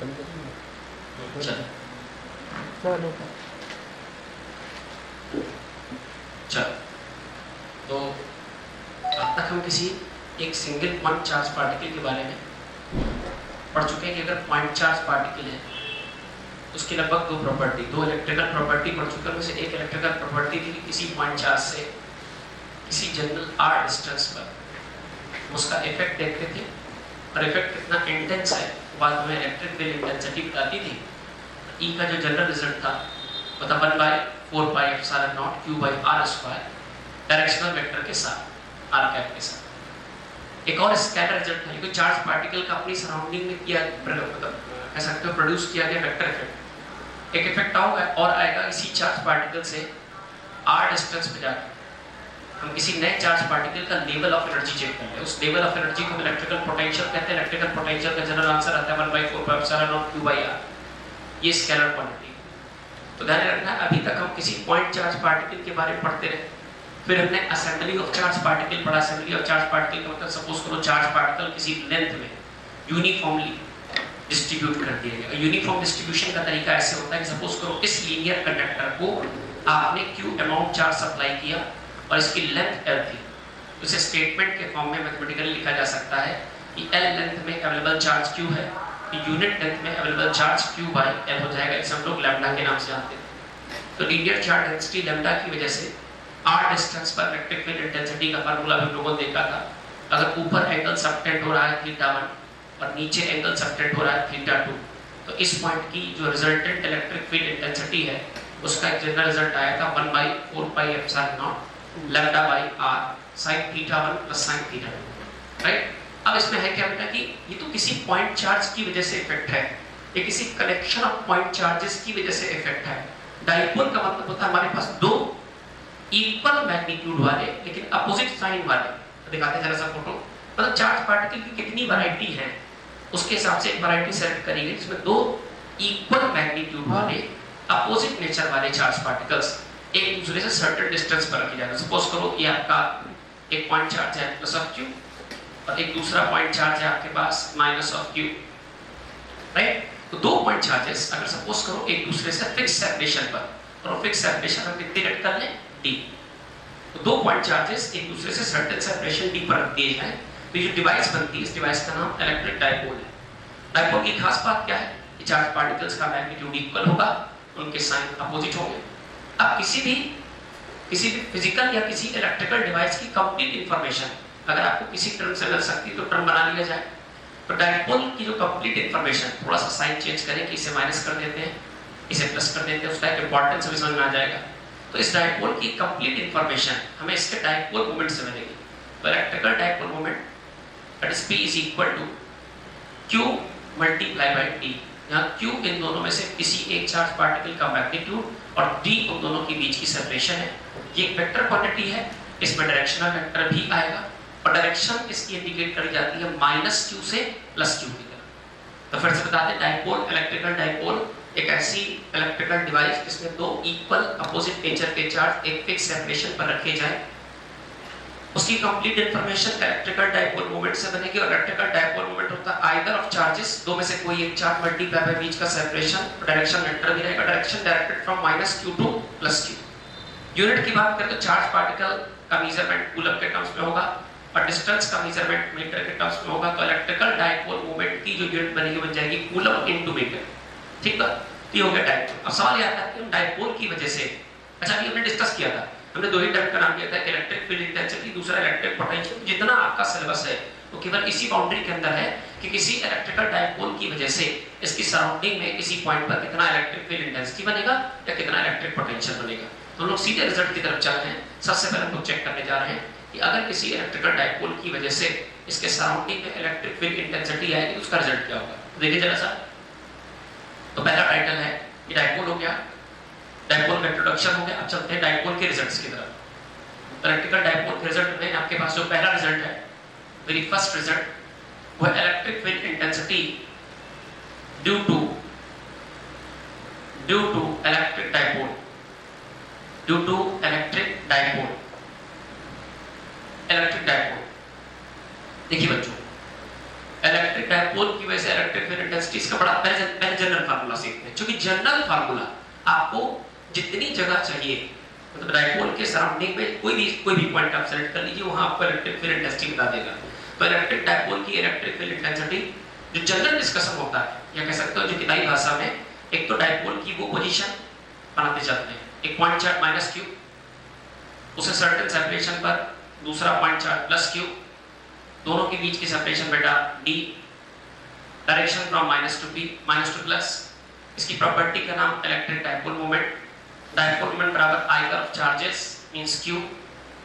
चलो तो अब तक हम किसी एक सिंगल पॉइंट चार्ज पार्टिकल के बारे में पढ़ चुके हैं कि अगर पॉइंट चार्ज पार्टिकल है उसकी लगभग दो इलेक्ट्रिकल प्रॉपर्टी पढ़ चुके हैं। से एक इलेक्ट्रिकल प्रॉपर्टी थी कि किसी पॉइंट चार्ज से किसी जनरल आर डिस्टेंस पर उसका इफेक्ट देखते थे और इफेक्ट कितना इंटेंस है बाद में इलेक्ट्रिक फील्ड इंटेंसिटी बताती थी। ई का जो जनरल रिजल्ट था वो था 1/4πε0 Q/r² डायरेक्शनल वेक्टर के साथ r कैप के साथ। एक और स्कैटर रिजल्ट था, ये चार्ज पार्टिकल का अपनी सराउंडिंग में किया कह सकते हो प्रोड्यूस किया गया वेक्टर इफेक्ट। एक इफेक्ट होगा और आएगा इसी चार्ज पार्टिकल से r डिस्टेंस पे जाकर हम किसी नए चार्ज पार्टिकल का लेवल ऑफ एनर्जी चेक करते हैं। उस लेवल ऑफ एनर्जी को इलेक्ट्रिकल पोटेंशियल कहते हैं। इलेक्ट्रिकल पोटेंशियल का जनरल आंसर आता है 1/4πε0 Q/r। ये स्केलर क्वांटिटी। तो ध्यान रखना अभी तक हम किसी पॉइंट चार्ज पार्टिकल के बारे में पढ़ते रहे, फिर हमने असेंबली ऑफ चार्ज पार्टिकल पढ़ा। असेंबली ऑफ चार्ज पार्टिकल का मतलब सपोज करो चार्ज पार्टिकल किसी लेंथ में यूनिफॉर्मली डिस्ट्रीब्यूट कर दिया गया। यूनिफॉर्म डिस्ट्रीब्यूशन का तरीका ऐसे होता है कि सपोज करो इस लीनियर कंडक्टर को आपने q अमाउंट चार्ज सप्लाई किया और इसकी लेंथ l थी। उसे स्टेटमेंट के फॉर्म में मैथमेटिकली लिखा जा सकता है कि l लेंथ में अवेलेबल चार्ज q है, यूनिट लेंथ में अवेलेबल चार्ज q/l हो जाएगा। इसे हम लोग लैम्डा के नाम से जानते हैं। तो लीनियर चार्ज डेंसिटी लैम्डा की वजह से r डिस्टेंस पर इलेक्ट्रिक फील्ड इंटेंसिटी का फार्मूला भी हम लोगों ने देखा था। अगर ऊपर एंगल सबटेंड हो रहा है θ1 और नीचे एंगल सबटेंड हो रहा है θ2 तो इस पॉइंट की जो रिजल्टेंट इलेक्ट्रिक फील्ड इंटेंसिटी है उसका एक जनरल रिजल्ट आया था 1/4πε0 λ/r sin θ1 sin θ2। राइट। अब इसमें है क्या बेटा कि ये तो किसी पॉइंट चार्ज की वजह से इफेक्ट है, ये किसी कलेक्शन ऑफ पॉइंट चार्जेस की वजह से इफेक्ट है। डाइपोल का मतलब होता है हमारे पास दो इक्वल मैग्नीट्यूड वाले लेकिन अपोजिट साइन वाले। तो दिखाते हैं जरा सा फोटो। मतलब चार्ज पार्टिकल की कितनी वैरायटी है उसके हिसाब से एक वैरायटी सेलेक्ट करेंगे जिसमें दो इक्वल मैग्नीट्यूड वाले अपोजिट नेचर वाले चार्ज पार्टिकल्स एक दूसरे से सर्टेन डिस्टेंस पर रखे जाते हैं। सपोज करो ये आपका एक पॉइंट चार्ज है +q और एक दूसरा पॉइंट चार्ज है आपके पास -q। राइट। तो दो पॉइंट चार्जेस अगर सपोज करो एक दूसरे से फिक्स सेपरेशन पर और फिक्स सेपरेशन हम कितनी रख कर लें d। तो दो पॉइंट चार्जेस एक दूसरे से सर्टेन सेपरेशन d पर रख दिए जाएं तो ये जो डिवाइस बनती है इस डिवाइस का नाम इलेक्ट्रिक डाइपोल है। डाइपोल की खास बात क्या है कि चार्ज पार्टिकल्स का मैग्नीट्यूड इक्वल होगा, उनके साइन अपोजिट होंगे। अब किसी भी फिजिकल या किसी इलेक्ट्रिकल डिवाइस की कंप्लीट इंफॉर्मेशन अगर आपको किसी टर्म से मिल सकती है तो टर्म बना लिया जाए। तो डाइपोल की जो कंप्लीट इंफॉर्मेशन थोड़ा सा साइन चेंज करें कि इसे माइनस कर देते हैं इसे प्लस कर देते हैं, उसका एक इंपॉर्टेंस भी समझ में आ जाएगा। तो इस डाइपोल की कंप्लीट इंफॉर्मेशन हमें इसके डाइपोल मोमेंट से मिलेगी। तो electrical dipole moment that is P = Q × d। यहाँ Q इन दोनों में से किसी एक चार्ज पार्टिकल का मैग्नीट्यूड और d उन दोनों के बीच की सेपरेशन है। ये एक वेक्टर क्वांटिटी है, इसमें डायरेक्शनल वेक्टर भी आएगा और डायरेक्शन इसकी इंडिकेट करी जाती है -q से +q की तरफ। तो फिर से बताते हैं डाइपोल इलेक्ट्रिकल डाइपोल एक ऐसी इलेक्ट्रिकल डिवाइस जिसमें दो इक्वल अपोजिट नेचर के चार्ज एक फिक्स सेपरेशन पर रखे जाए। उसकी complete information electrical dipole moment से बनेगी और इलेक्ट्रिकल डाइपोल मोमेंट होता है आइदर ऑफ चार्जेस, दो में से कोई एक चार्ज मल्टीप्लाई बाय बीच का सेपरेशन, डायरेक्शन वेक्टर भी रहेगा, direction directed from -q to +q। Unit की बात करें तो चार्ज पार्टिकल का मेजरमेंट कूलम के टर्म्स में होगा और डिस्टेंस का मेजरमेंट मीटर के टर्म्स में होगा। तो इलेक्ट्रिकल डाइपोल मोमेंट की जो यूनिट बनेगी बन जाएगी कूलम × मीटर। ठीक है, ये हो गया डाइपोल। अब सवाल ये आता है कि हम डाइपोल की वजह से अच्छा अभी हमने डिस्कस किया था, हमने दो ही टर्म का नाम दिया था, इलेक्ट्रिक फील्ड इंटेंसिटी, दूसरा इलेक्ट्रिक पोटेंशियल। जितना आपका सिलेबस है वो केवल इसी बाउंड्री के अंदर है कि किसी इलेक्ट्रिकल डाइपोल की वजह से इसकी सराउंडिंग में किसी पॉइंट पर कितना इलेक्ट्रिक फील्ड इंटेंसिटी बनेगा या कितना इलेक्ट्रिक पोटेंशियल बनेगा। तो हम लोग सीधे रिजल्ट की तरफ चल रहे हैं। सबसे पहले हम लोग चेक करने जा रहे हैं कि अगर किसी इलेक्ट्रिकल डाइपोल की वजह से इसके सराउंडिंग में इलेक्ट्रिक फील्ड इंटेंसिटी आएगी तो उसका रिजल्ट क्या होगा। देखिए जरा सा। तो पहला टाइटल है कि डाइपोल हो गया, डाइपोल का इंट्रोडक्शन हो गया। अब चलते हैं डाइपोल के रिजल्ट्स की तरफ। इलेक्ट्रिकल डाइपोल के रिजल्ट में आपके पास जो पहला रिजल्ट है, वेरी फर्स्ट रिजल्ट, वो electric field intensity due to electric dipole, due to electric dipole. Electric dipole देखिए बच्चों, इलेक्ट्रिक डाइपोल डायपोल की वजह से इलेक्ट्रिक फील्ड इंटेंसिटी, इसका बड़ा पहले जनरल फार्मूला सीखते हैं, क्योंकि जनरल फार्मूला आपको जितनी जगह चाहिए, मतलब डायपोल के सराउंडिंग में कोई भी पॉइंट आप सेलेक्ट कर लीजिए, वहां आपको इलेक्ट्रिक फील्ड इंटेंसिटी बता देगा। तो इलेक्ट्रिक डायपोल की इलेक्ट्रिक फील्ड इंटेंसिटी जो जनरल डिस्कशन होता है, या कह सकते हो जो किताबी भाषा में, एक तो डायपोल की वो पोजीशन बनाते चलते हैं, एक पॉइंट चार्ज माइनस क्यू, उसे सर्टेन सेपरेशन पर दूसरा पॉइंट चार्ज प्लस क्यू, दोनों के बीच की सेपरेशन बेटा d, direction from minus to P, minus to plus. इसकी प्रॉपर्टी का नाम electric dipole moment. Dipole moment बराबर आई of charges means Q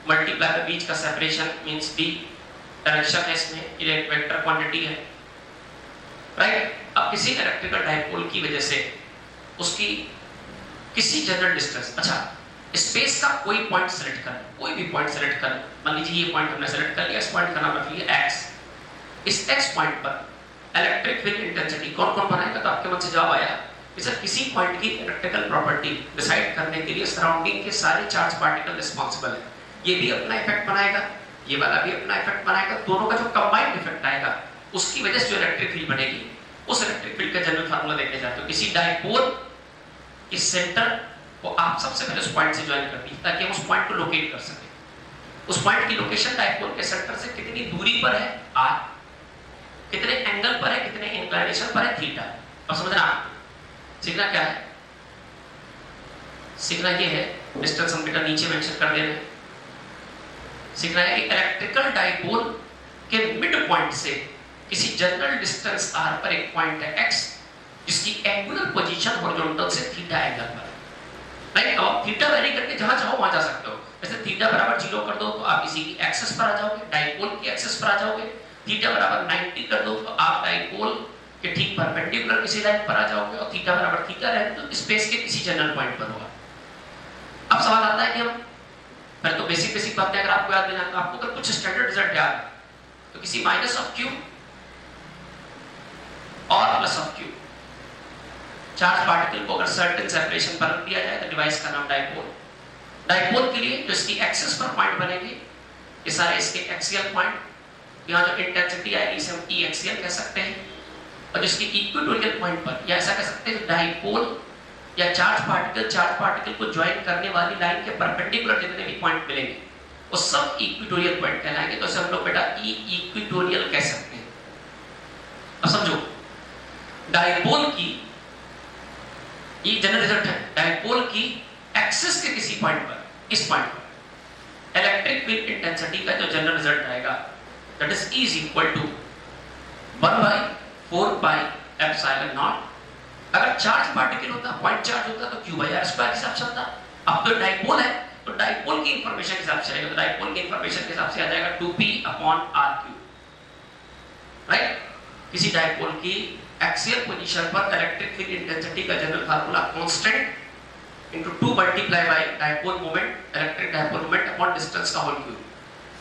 multiply the बीच का सेपरेशन मींस डी। डायरेक्शन है इसमें, ये एक वेक्टर क्वांटिटी है, राइट। अब किसी इलेक्ट्रिकल डायपोल की वजह से उसकी किसी जनरल डिस्टेंस, अच्छा स्पेस का कोई पॉइंट सेलेक्ट कर, कोई भी पॉइंट सेलेक्ट कर, मान लीजिए ये पॉइंट हमने सेलेक्ट कर लिया, इस पॉइंट का नाम रख लिया x। इस x पॉइंट पर इलेक्ट्रिक फील्ड इंटेंसिटी कौन कौन बनाएगा? तो आपके मन से जवाब आया कि सर किसी पॉइंट की इलेक्ट्रिकल प्रॉपर्टी डिसाइड करने के लिए सराउंडिंग के सारे चार्ज पार्टिकल रिस्पांसिबल है। ये भी अपना इफेक्ट बनाएगा, ये वाला भी अपना इफेक्ट बनाएगा, दोनों का जो कंबाइंड इफेक्ट आएगा उसकी वजह से जो इलेक्ट्रिक फील्ड बनेगी, उस इलेक्ट्रिक फील्ड का जनरल फार्मूला देखने जाते हो। किसी डायपोल के सेंटर को आप सबसे पहले उस पॉइंट से ज्वाइन कर दीजिए ताकि हम उस पॉइंट को लोकेट कर सकें। उस पॉइंट की लोकेशन डायपोल के सेंटर से कितनी दूरी पर है r, कितने एंगल पर है, कितने इंक्लिनेशन पर है थीटा। और समझना सीखना क्या है, सीखना ये है, डिस्टेंस हम बेटा नीचे मेंशन कर दे रहे हैं। सीखना है कि इलेक्ट्रिकल डायपोल के मिड पॉइंट से किसी जनरल डिस्टेंस r पर एक पॉइंट है x जिसकी एंगुलर पोजीशन हॉरिजॉन्टल से थीटा एंगल पर, राइट। अब थीटा वैरी करके जहां चाहो वहां जा सकते हो। जैसे थीटा बराबर 0 कर दो तो आप इसी की एक्सिस पर आ जाओगे, डायपोल की एक्सिस पर आ जाओगे। थीटा बराबर 90 कर दो तो आप डायपोल के ठीक परपेंडिकुलर किसी लाइन पर आ जाओगे, और थीटा बराबर थीटा रहे तो स्पेस के किसी जनरल पॉइंट पर होगा। अब सवाल आता है कि हम पहले तो बेसिक बातें अगर आपको याद नहीं है, तो आपको अगर कुछ स्टैंडर्ड रिजल्ट याद है तो किसी माइनस ऑफ क्यू और plus of Q charge particle को अगर सर्टेन सेपरेशन पर रख दिया जाए तो डिवाइस का नाम डायपोल। डायपोल के लिए जो इसकी एक्सिस पर पॉइंट बनेंगे, ये सारे इसके एक्सियल पॉइंट, यहाँ जो इंटेंसिटी आएगी इसे हम ई एक्सियल कह सकते हैं, और जिसकी इक्वेटोरियल पॉइंट पर, या ऐसा कह सकते हैं डायपोल या चार्ज पार्टिकल को ज्वाइन करने वाली लाइन के परपेंडिकुलर जितने भी पॉइंट मिलेंगे वो सब इक्वेटोरियल पॉइंट कहलाएंगे। तो इसे हम लोग बेटा ई इक्वेटोरियल कह सकते हैं। अब समझो, डायपोल की ये जनरल रिजल्ट है, डायपोल की एक्सिस के किसी पॉइंट पर, इस पॉइंट पर इलेक्ट्रिक फील्ड इंटेंसिटी का जो जनरल रिजल्ट आएगा that is E is equal to 1/4 pi epsilon naught। अगर चार्ज पार्टिकल होता, पॉइंट चार्ज होता तो q/r² के हिसाब से होता। अब तो डायपोल है तो डायपोल की इंफॉर्मेशन के हिसाब से आएगा, तो डायपोल की इंफॉर्मेशन के हिसाब से आ जाएगा 2p/r³, राइट। किसी डायपोल की एक्सियल पोजीशन पर इलेक्ट्रिक फील्ड इंटेंसिटी का general formula constant into 2 multiply by dipole moment, electric dipole moment upon distance का होल क्यूब।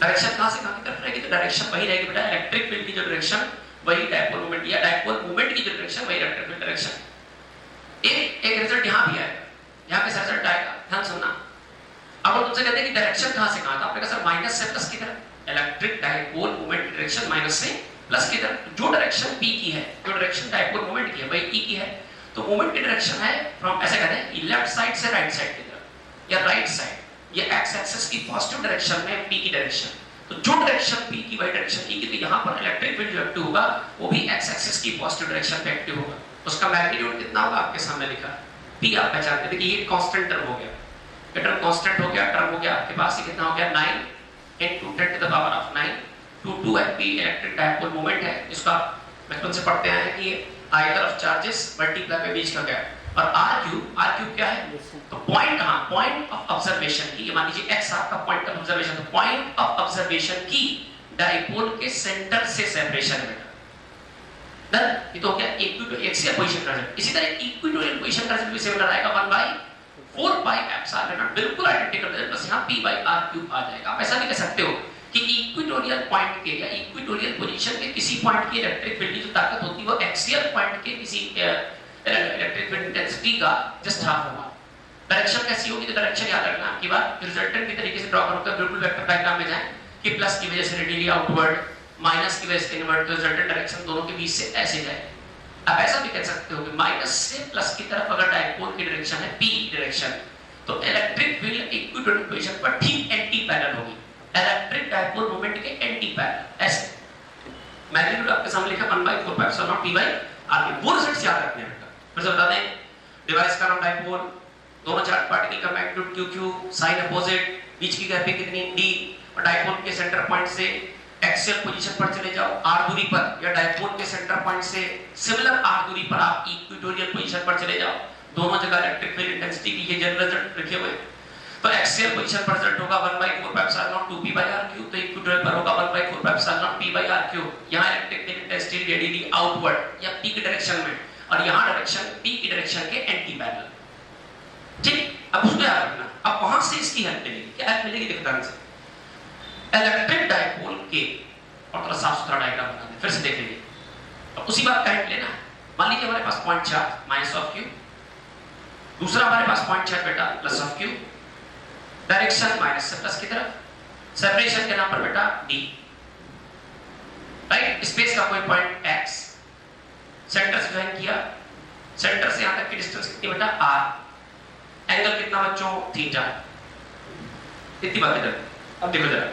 डायरेक्शन कहां से कहां की तरफ रहेगी? तो डायरेक्शन वही रहेगी बेटा, इलेक्ट्रिक फील्ड की जो डायरेक्शन वही डायपोल मोमेंट, या डायपोल मोमेंट की जो डायरेक्शन वही इलेक्ट्रिक फील्ड डायरेक्शन। एक रिजल्ट यहां भी आएगा, यहां कैसा रिजल्ट आएगा ध्यान सुनना। अब तुमसे कहते हैं कि डायरेक्शन कहां से कहां था, आपने कहा सर माइनस से प्लस की तरफ। इलेक्ट्रिक डायपोल मोमेंट की डायरेक्शन माइनस से प्लस की तरफ। जो डायरेक्शन p की है, जो डायरेक्शन डायपोल मोमेंट की है वही e की है, तो मोमेंट की डायरेक्शन है फ्रॉम, ऐसे कहते हैं लेफ्ट साइड से राइट साइड की तरफ, या राइट साइड, ये x एक्सिस की पॉजिटिव डायरेक्शन में p की डायरेक्शन। तो जो डायरेक्शन p की वही डायरेक्शन e की, तो यहां पर इलेक्ट्रिक फील्ड जो एक्टिव होगा वो भी x एक्सिस की पॉजिटिव डायरेक्शन पे एक्टिव होगा। उसका मैग्नीट्यूड कितना होगा आपके सामने लिखा है, p आप पहचानते हैं। देखिए ये कांस्टेंट टर्म हो गया, ये टर्म कांस्टेंट हो गया, टर्म हो गया आपके पास, ये कितना हो गया 9 × 10⁻⁹ 2 p इलेक्ट्रिक डायपोल मोमेंट है, जिसका बचपन से पढ़ते आए हैं कि I तरफ चार्जेस मल्टीप्लाई पे बीच का गैप, और r क्यूब क्या है? तो पॉइंट, हां पॉइंट ऑफ ऑब्जर्वेशन की, मान लीजिए x आपका पॉइंट ऑफ ऑब्जर्वेशन, तो पॉइंट ऑफ ऑब्जर्वेशन की डायपोल के सेंटर से सेपरेशन है बेटा। ये तो हो गया एक्सियल पोजीशन का रिजल्ट। इसी तरह इक्वेटोरियल पोजीशन का रिजल्ट भी सिमिलर आएगा 1/4 pi epsilon naught, बिल्कुल आइडेंटिकल रिजल्ट, बस यहां p/r³ आ जाएगा। आप ऐसा नहीं कह सकते हो कि इक्वेटोरियल पॉइंट के या इक्वेटोरियल पोजीशन के किसी पॉइंट की इलेक्ट्रिक फील्ड की जो ताकत होती है वो एक्सियल पॉइंट के किसी इलेक्ट्रिक फील्ड इंटेंसिटी का जस्ट हाफ होगा। डायरेक्शन कैसी होगी? तो डायरेक्शन याद रखना आपकी बात रिजल्टेंट की तरीके से ड्रॉ करोगे, बिल्कुल वेक्टर डायग्राम में जाएं कि प्लस की वजह से रेडियली आउटवर्ड, माइनस की वजह से इन्वर्ट रिजल्टेंट डायरेक्शन दोनों के बीच से ऐसे जाएगी। आप ऐसा भी कह सकते हो कि माइनस से प्लस की तरफ अगर डायपोल की डायरेक्शन है पी डायरेक्शन, तो इलेक्ट्रिक फील्ड इक्विटोरियल पोजीशन पर ठीक एंटी पैरेलल होगी, इलेक्ट्रिक डायपोल मोमेंट के एंटी पैरेलल। ऐसे मैग्नीट्यूड आपके सामने लिखा 1/4π p by r। वो रिजल्ट्स याद रखने हैं बेटा। फिर से बता दें, डिवाइस का नाम डायपोल, दोनों चार्ज पार्टिकल का magnitude q q, sign opposite, बीच की गैपिंग कितनी d, और डायपोल के सेंटर पॉइंट से एक्सियल पोजीशन पर चले जाओ r दूरी पर, या डायपोल के सेंटर पॉइंट से सिमिलर r दूरी पर आप इक्विटोरियल पोजीशन पर चले जाओ, दोनों जगह इलेक्ट्रिक फील्ड इंटेंसिटी की ये जनरल रिजल्ट लिखे हुए। तो एक्सियल पोजीशन पर रिजल्ट होगा 1/4π 2p by r3, तो इक्विटोरियल पर होगा 1/4π p by r3। यहां electric field intensity radially outward या p की डायरेक्शन में, और यहां डायरेक्शन p की डायरेक्शन के एंटी पैरेलल। ठीक, अब उसको याद रखना। अब वहां से इसकी हेल्प मिलेगी, क्या हेल्प मिलेगी देखो ध्यान से। इलेक्ट्रिक डायपोल के, और थोड़ा साफ सुथरा डायग्राम बना दे, फिर से देख लीजिए। तो उसी बात का हेल्प लेना है। मान लीजिए हमारे पास point charge minus of q, दूसरा हमारे पास पॉइंट चार्ज बेटा plus of q, direction minus से प्लस की तरफ, सेपरेशन के नाम पर बेटा d, राइट। स्पेस का कोई पॉइंट x, सेंटर से ज्वाइन किया, सेंटर से यहां तक की डिस्टेंस कितनी बेटा r, एंगल कितना बच्चों थीटा। इतनी बातें कर। अब देखो जरा,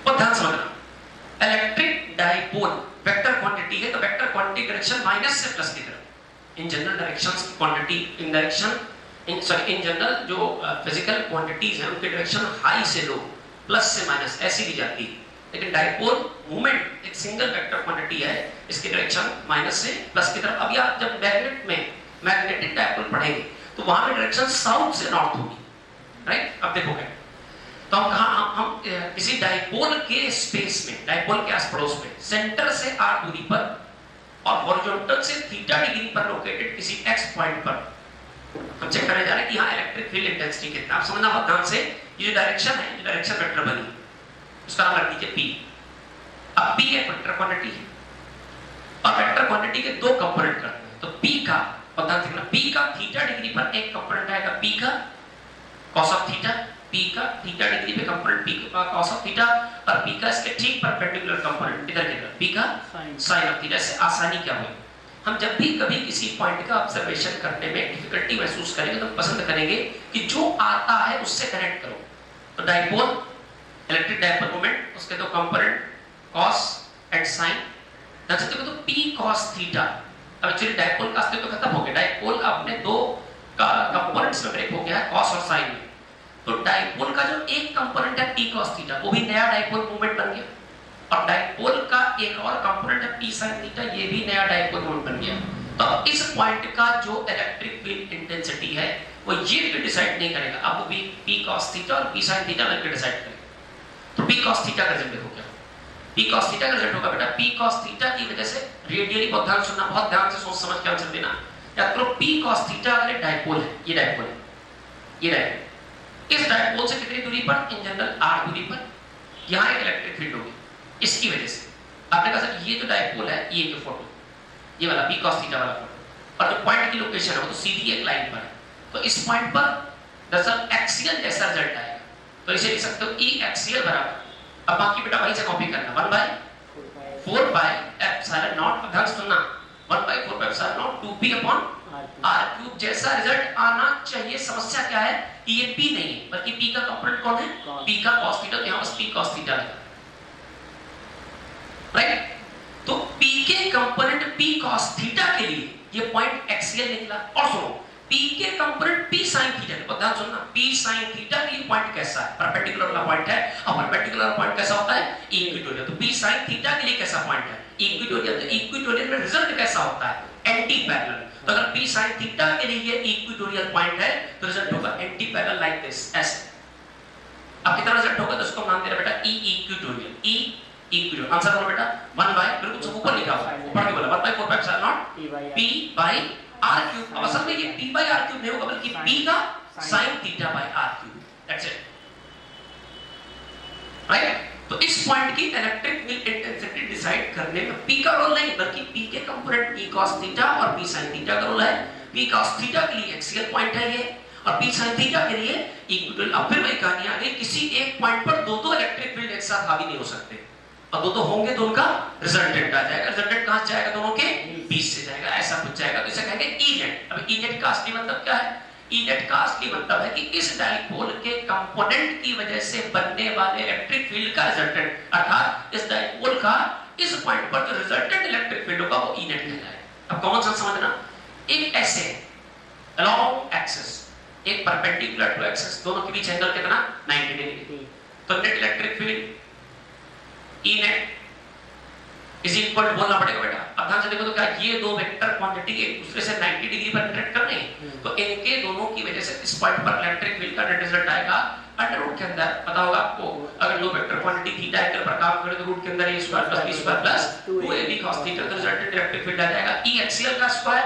और ध्यान समझना, इलेक्ट्रिक डायपोल वेक्टर क्वांटिटी है, तो वेक्टर क्वांटिटी डायरेक्शन माइनस से प्लस की तरफ। इन जनरल डायरेक्शंस की quantity in direction in general जो फिजिकल क्वांटिटीज हैं उनकी डायरेक्शन हाई से लो, प्लस से माइनस ऐसी दी जाती है। लेकिन डायपोल मूवमेंट एक सिंगल वेक्टर क्वांटिटी है, इसकी डायरेक्शन माइनस से प्लस की तरफ। अभी आप जब मैग्नेट में मैग्नेटिक डायपोल पढ़ेंगे तो वहां पे डायरेक्शन साउथ से नॉर्थ होगी, राइट। अब देखोगे तो हम किसी डायपोल के स्पेस में, डायपोल के आस पड़ोस में, सेंटर से r दूरी पर और हॉरिजॉन्टल से थीटा डिग्री पर लोकेटेड किसी x पॉइंट पर हम चेक करने जा रहे हैं कि यहाँ इलेक्ट्रिक फील्ड इंटेंसिटी कितना। आप समझना बहुत ध्यान से, ये जो डायरेक्शन है, ये डायरेक्शन वेक्टर बनी, उसका नाम रख दीजिए p। अब p एक वेक्टर क्वांटिटी है, और वेक्टर क्वांटिटी के दो कंपोनेंट करते हैं। तो p का, और ध्यान रखना, p का थीटा डिग्री पर एक कंपोनेंट आएगा p का cos ऑफ थीटा, p का थीटा डिग्री पे कंपोनेंट p का cos ऑफ थीटा, और p का इसके ठीक परपेंडिकुलर कंपोनेंट इधर की तरफ p का sin ऑफ थीटा। से आसानी क्या हुई, हम जब भी कभी किसी पॉइंट का ऑब्जर्वेशन करने में डिफिकल्टी महसूस करेंगे तो पसंद करेंगे कि जो आता है उससे कनेक्ट करो। तो डायपोल, इलेक्ट्रिक डायपोल मोमेंट, उसके दो कंपोनेंट cos एंड sin। देखो तो p cos थीटा, अब एक्चुअली डायपोल का अस्तित्व खत्म हो गया, डायपोल अपने दो कंपोनेंट्स में ब्रेक हो गया है, cos और sin में। तो डायपोल का जो एक कंपोनेंट है p cos थीटा, वो भी नया डायपोल मोमेंट बन गया, और डायपोल का एक और कंपोनेंट है p sin थीटा, ये भी नया डायपोल मोमेंट बन गया। तो इस पॉइंट का जो इलेक्ट्रिक फील्ड इंटेंसिटी है वो ये भी डिसाइड नहीं करेगा, अब वो भी p cos थीटा और p sin थीटा मिलकर डिसाइड करेगा। तो p cos थीटा का रिजल्ट देखो क्या, p cos थीटा का रिजल्ट होगा बेटा p cos थीटा की वजह से रेडियली, बहुत ध्यान सुनना, बहुत ध्यान से सोच समझ के आंसर देना। या तो p cos थीटा अगर डायपोल है, ये डायपोल है, ये डायपोल, इस डायपोल से कितनी दूरी पर, इन जनरल r दूरी पर यहां एक इलेक्ट्रिक फील्ड होगी। इसकी वजह से आपने कहा सर ये जो डायपोल है, ये जो फोटो, ये वाला p cos थीटा वाला फोटो, और जो पॉइंट की लोकेशन है वो तो सीधी एक लाइन पर है, तो इस पॉइंट पर दरअसल एक्सियल जैसा रिजल्ट आएगा। तो इसे लिख सकते हो E एक्सियल बराबर, अब बाकी बेटा वहीं से कॉपी करना, 1/4 पाई एप्सिलॉन नॉट, ध्यान सुनना, 1/4 pi epsilon not 2p upon r³ जैसा रिजल्ट आना चाहिए। समस्या क्या है कि ये p नहीं है, बल्कि p का कंपोनेंट कौन है, p का cos थीटा, यहां बस p cos थीटा है, राइट। तो p के कंपोनेंट p cos थीटा के लिए ये पॉइंट एक्सियल निकला। और सुनो, p के कंपोनेंट p sin थीटा, तो ध्यान सुनना, p sin थीटा के लिए पॉइंट कैसा है, परपेंडिकुलर वाला पॉइंट है, और परपेंडिकुलर पॉइंट कैसा होता है, इक्विटोरियल। तो p sin थीटा के लिए कैसा पॉइंट है, इक्विटोरियल। तो इक्विटोरियल में रिजल्ट कैसा होता है, एंटी पैरेलल। तो अगर p sin थीटा के लिए ये इक्विटोरियल पॉइंट है तो रिजल्ट होगा एंटी पैरेलल लाइक दिस, ऐसे। अब कितना रिजल्ट होगा तो उसको नाम दे रहा बेटा e equatorial, e equatorial. Answer बोलो बेटा 1/, बिल्कुल सब ऊपर लिखा हुआ है, ऊपर भी बोला 1/4 pi epsilon naught p by r³। अब असल में ये p by r³ नहीं होगा, बल्कि p का sin theta by r³, that's it, right. तो इस पॉइंट की इलेक्ट्रिक फील्ड इंटेंसिटी डिसाइड करने में p का रोल नहीं, बल्कि p के कंपोनेंट p cos थीटा और p sin थीटा का रोल है। p cos थीटा के लिए एक्सियल पॉइंट है ये, और p sin थीटा के लिए इक्विटोरियल। अब फिर वही कहानी आ गई, किसी एक पॉइंट पर दो इलेक्ट्रिक फील्ड एक साथ हावी नहीं हो सकते, और दो होंगे तो उनका रिजल्टेंट आ जाएगा। रिजल्टेंट कहां से जाएगा? दोनों के बीच से जाएगा, ऐसा कुछ जाएगा। तो इसे कहेंगे ई नेट। अब ई नेट का असली मतलब क्या है? ई नेट का असली मतलब है कि इस डाइपोल के कंपोनेंट की वजह से बनने वाले इलेक्ट्रिक फील्ड का रिजल्टेंट, अर्थात इस डाइपोल का इस पॉइंट पर जो रिजल्टेंट इलेक्ट्रिक फील्ड होगा वो ई नेट कहलाएगा। अब कॉमन सेंस समझना, एक ऐसे अलोंग एक्सिस, एक परपेंडिकुलर टू एक्सिस, दोनों के बीच एंगल कितना? 90 डिग्री। तो net electric field E net is equal to, बोलना पड़ेगा बेटा। अब ध्यान से देखो तो क्या ये दो वेक्टर क्वांटिटी एक दूसरे से 90 डिग्री पर इंटरेक्ट कर रहे हैं, तो इनके दोनों की वजह से इस पॉइंट पर इलेक्ट्रिक फील्ड का नेट रिजल्ट आएगा अंडर रूट के अंदर। पता होगा आपको, अगर दो वेक्टर क्वांटिटी थीटा एंगल पर काम करे तो रूट के अंदर a square plus b square plus 2ab cos theta, तो रिजल्टेंट इलेक्ट्रिक फील्ड आ जाएगा e एक्सियल का स्क्वायर,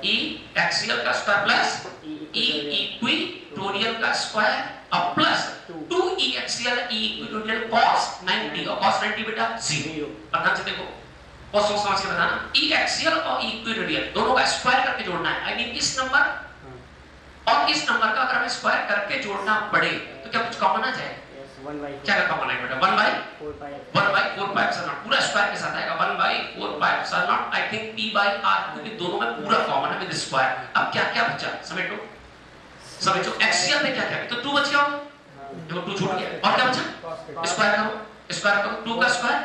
e एक्सियल का स्क्वायर प्लस e इक्विटोरियल का स्क्वायर अब plus 2e axial e equatorial cos 90, और cos 90 बेटा 0। अब ध्यान से देखो और सोच समझ के बताना, e एक्सियल और इक्विटोरियल दोनों का स्क्वायर करके जोड़ना है। आई मीन इस नंबर और इस नंबर का अगर हमें स्क्वायर करके जोड़ना पड़े तो क्या कुछ कॉमन आ जाए? क्या कॉमन आएगा बेटा? 1/4 पाई एप्सिलॉन नॉट, पूरा स्क्वायर के साथ आएगा 1/4 pi epsilon not. I think p by r क्योंकि दोनों में पूरा कॉमन है विद स्क्वायर। अब क्या क्या बचा? समेटो एक्सियल में क्या क्या, तो 2 बच गया, देखो 2 छूट गया, और क्या बचा? स्क्वायर करो 2 का square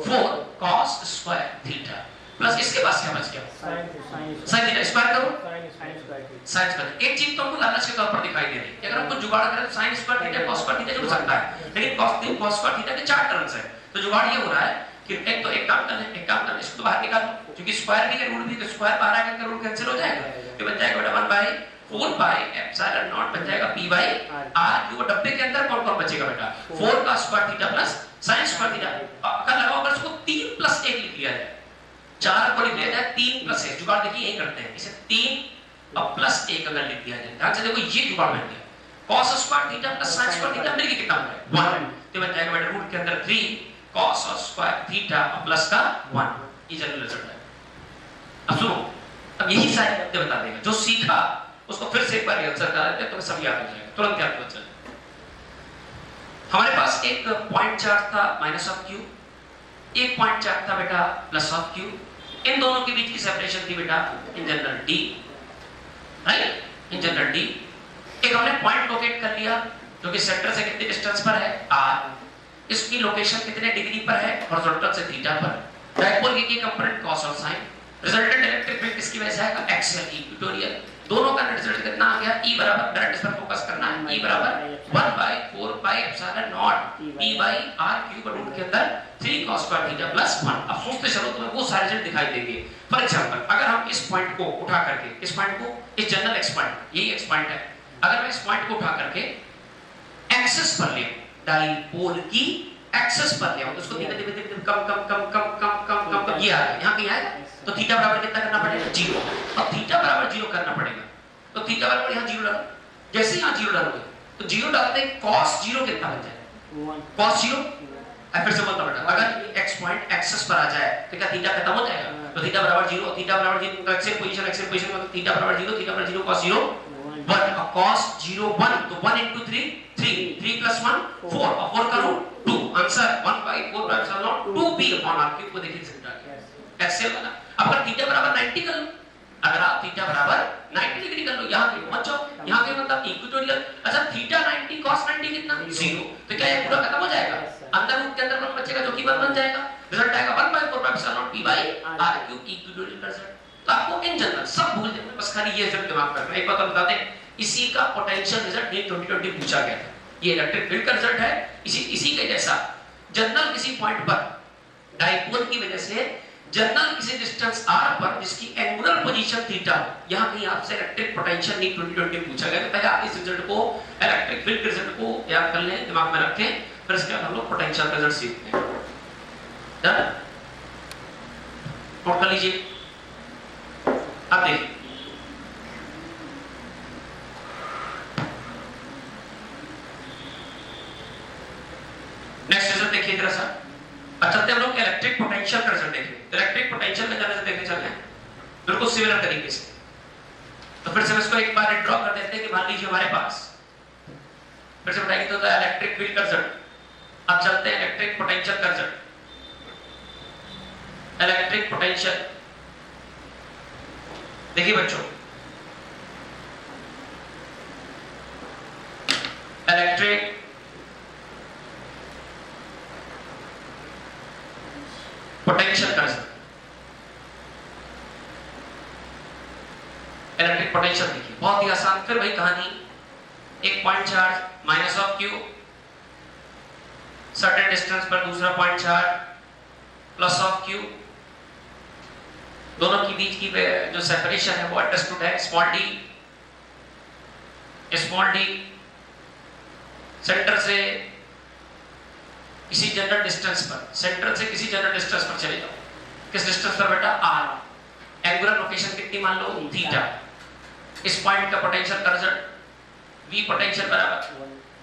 4 cos square theta plus इसके पास क्या बच गया? sin theta. स्क्वायर करो sin स्क्वायर। एक चीज तो हमको लालच के तौर पर दिखाई दे रही है कि अगर हम कुछ जुगाड़ करें तो sin square theta cos square theta जुड़ सकता है, लेकिन cos स्क्वायर थीटा के 4 टर्म्स है। तो जुगाड़ ये हो रहा है कि एक काम कर इसको तो बाहर निकाल दो, क्योंकि स्क्वायर भी है रूट भी, तो स्क्वायर बाहर आएगा तो रूट कैंसिल हो जाएगा, तो बन जाएगा बेटा 1/4 पाई एप्सिलॉन नॉट बन जाएगा p by r। क्यों डब्बे के अंदर कौन कौन बचेगा बेटा? 4 का square theta plus sin square theta. अगर लगाओ, अगर इसको 3 + 1 लिख लिया जाए, 4 को लिख लिया जाए 3 + 1, जुगाड़ देखिए यही करते हैं, इसे 3 और प्लस 1 अगर लिख दिया जाए, ध्यान से देखो ये जुगाड़ बन गया, cos square theta plus sin square theta मिलके कितना बन जाएगा? 1। तो बन जाएगा बेटा रूट के अंदर 3 cos स्क्वायर थीटा प्लस का 1। ये जनरल रिजल्ट है। अब सुनो, अब यही सारी बातें बता देगा, जो सीखा उसको फिर से एक बार आंसर करा देते हैं तो सब याद हो जाएगा, तुरंत याद हो जाएगा। हमारे पास एक पॉइंट चार्ज था -q, एक पॉइंट चार्ज था बेटा +q। इन दोनों के बीच की सेपरेशन थी बेटा in general d, right, in general d। एक हमने पॉइंट लोकेट कर लिया जो कि सेंटर से कितने डिस्टेंस पर है r, इसकी लोकेशन कितने डिग्री पर है हॉरिजॉन्टल से थीटा पर, डायपोल के कंपोनेंट cos और sin, रिजल्टेंट इलेक्ट्रिक फील्ड किसकी वजह से आएगा? Axial equatorial. दोनों का रिजल्ट कितना आ गया? E बराबर, डायरेक्ट इस पर फोकस करना है, E बराबर 1/4 pi epsilon naught p by r cube root के अंदर 3 cos स्क्वायर थीटा प्लस 1। अब सोचते चलो तुम्हें वो सारे रिजल्ट दिखाई देंगे। फॉर एग्जांपल, अगर हम इस पॉइंट को उठा करके, इस पॉइंट को, इस जनरल एक्स पॉइंट, यही एक्स पॉइंट है, अगर मैं इस पॉइंट को उठा करके एक्सिस पर ले, डाइपोल की एक्सिस पर ले, तो उसको धीरे धीरे कम ये आ गया, यहां कहीं आएगा, तो थीटा बराबर कितना करना पड़ेगा? 0। अब थीटा बराबर 0 करना पड़ेगा, तो थीटा बराबर यहां 0 डालो, जैसे यहां 0 डालोगे तो 0 डालते cos 0 कितना बन जाएगा? cos 0। अब फिर से बोलता बेटा, अगर x पॉइंट एक्सिस पर आ जाए तो क्या थीटा खत्म हो जाएगा? तो थीटा बराबर 0, थीटा बराबर 0, एक्सियल पोजीशन मतलब थीटा बराबर 0, थीटा बराबर 0 cos 0 1, और cos 0 1, तो 1 * 3 3 + 1 4, और 4 का root 2, answer 1/4 pi epsilon naught 2p/r cube को देखिए सिंपल एक्सियल वाला। अब अगर थीटा बराबर 90 कर लो, अगर आप थीटा बराबर 90 डिग्री कर लो, यहां पे मत जाओ, यहां पे मतलब इक्वेटोरियल। अच्छा थीटा 90 cos 90 कितना? 0। तो क्या ये पूरा खत्म हो जाएगा? अंदर रूट के अंदर कौन बचेगा जो कि 1 बन जाएगा, रिजल्ट आएगा 1/4 pi epsilon naught p by r cube equatorial का रिजल्ट। तो आपको इन जनरल सब भूल जाना, बस खाली ये रिजल्ट दिमाग में रखना। एक बात और बता दें, इसी का पोटेंशियल रिजल्ट ये 2020 पूछा गया था, ये इलेक्ट्रिक फील्ड का रिजल्ट है। इसी के जैसा जनरल किसी पॉइंट पर डाइपोल की वजह से जनरल किसी डिस्टेंस r पर जिसकी एंगुलर पोजीशन थीटा हो, यहां कहीं आपसे इलेक्ट्रिक पोटेंशियल नीड 2020 में पूछा गया। तो पहले आप इस रिजल्ट को, इलेक्ट्रिक फील्ड के रिजल्ट को याद कर लें, दिमाग में रखें, फिर इसके बाद हम लोग पोटेंशियल का रिजल्ट सीखते हैं। डन? नोट कर लीजिए। अब देखिए नेक्स्ट रिजल्ट देखिए जरा सा। अच्छा हम लोग इलेक्ट्रिक पोटेंशियल का रिजल्ट देखें। इलेक्ट्रिक पोटेंशियल का जरा देखने चलते हैं बिल्कुल सिमिलर तरीके से। तो फिर से इसको एक बार ड्रॉ कर देते हैं कि मान लीजिए हमारे पास, फिर से बताइए तो इलेक्ट्रिक फील्ड का रिजल्ट अब चलते हैं electric potential curve. Electric potential देखिए बच्चों, electric potential curve, electric potential देखिए बहुत ही आसान। फिर वही कहानी, एक point charge minus of Q, certain distance पर दूसरा point charge plus of Q, दोनों के बीच की जो सेपरेशन है वो अंडरस्टूड है, स्मॉल डी सेंटर से किसी जनरल डिस्टेंस पर, सेंटर से किसी जनरल डिस्टेंस पर चले जाओ। किस डिस्टेंस पर बेटा? आर। एंगुलर लोकेशन कितनी मान लो? थीटा। इस पॉइंट का पोटेंशियल कर्व V पोटेंशियल बराबर,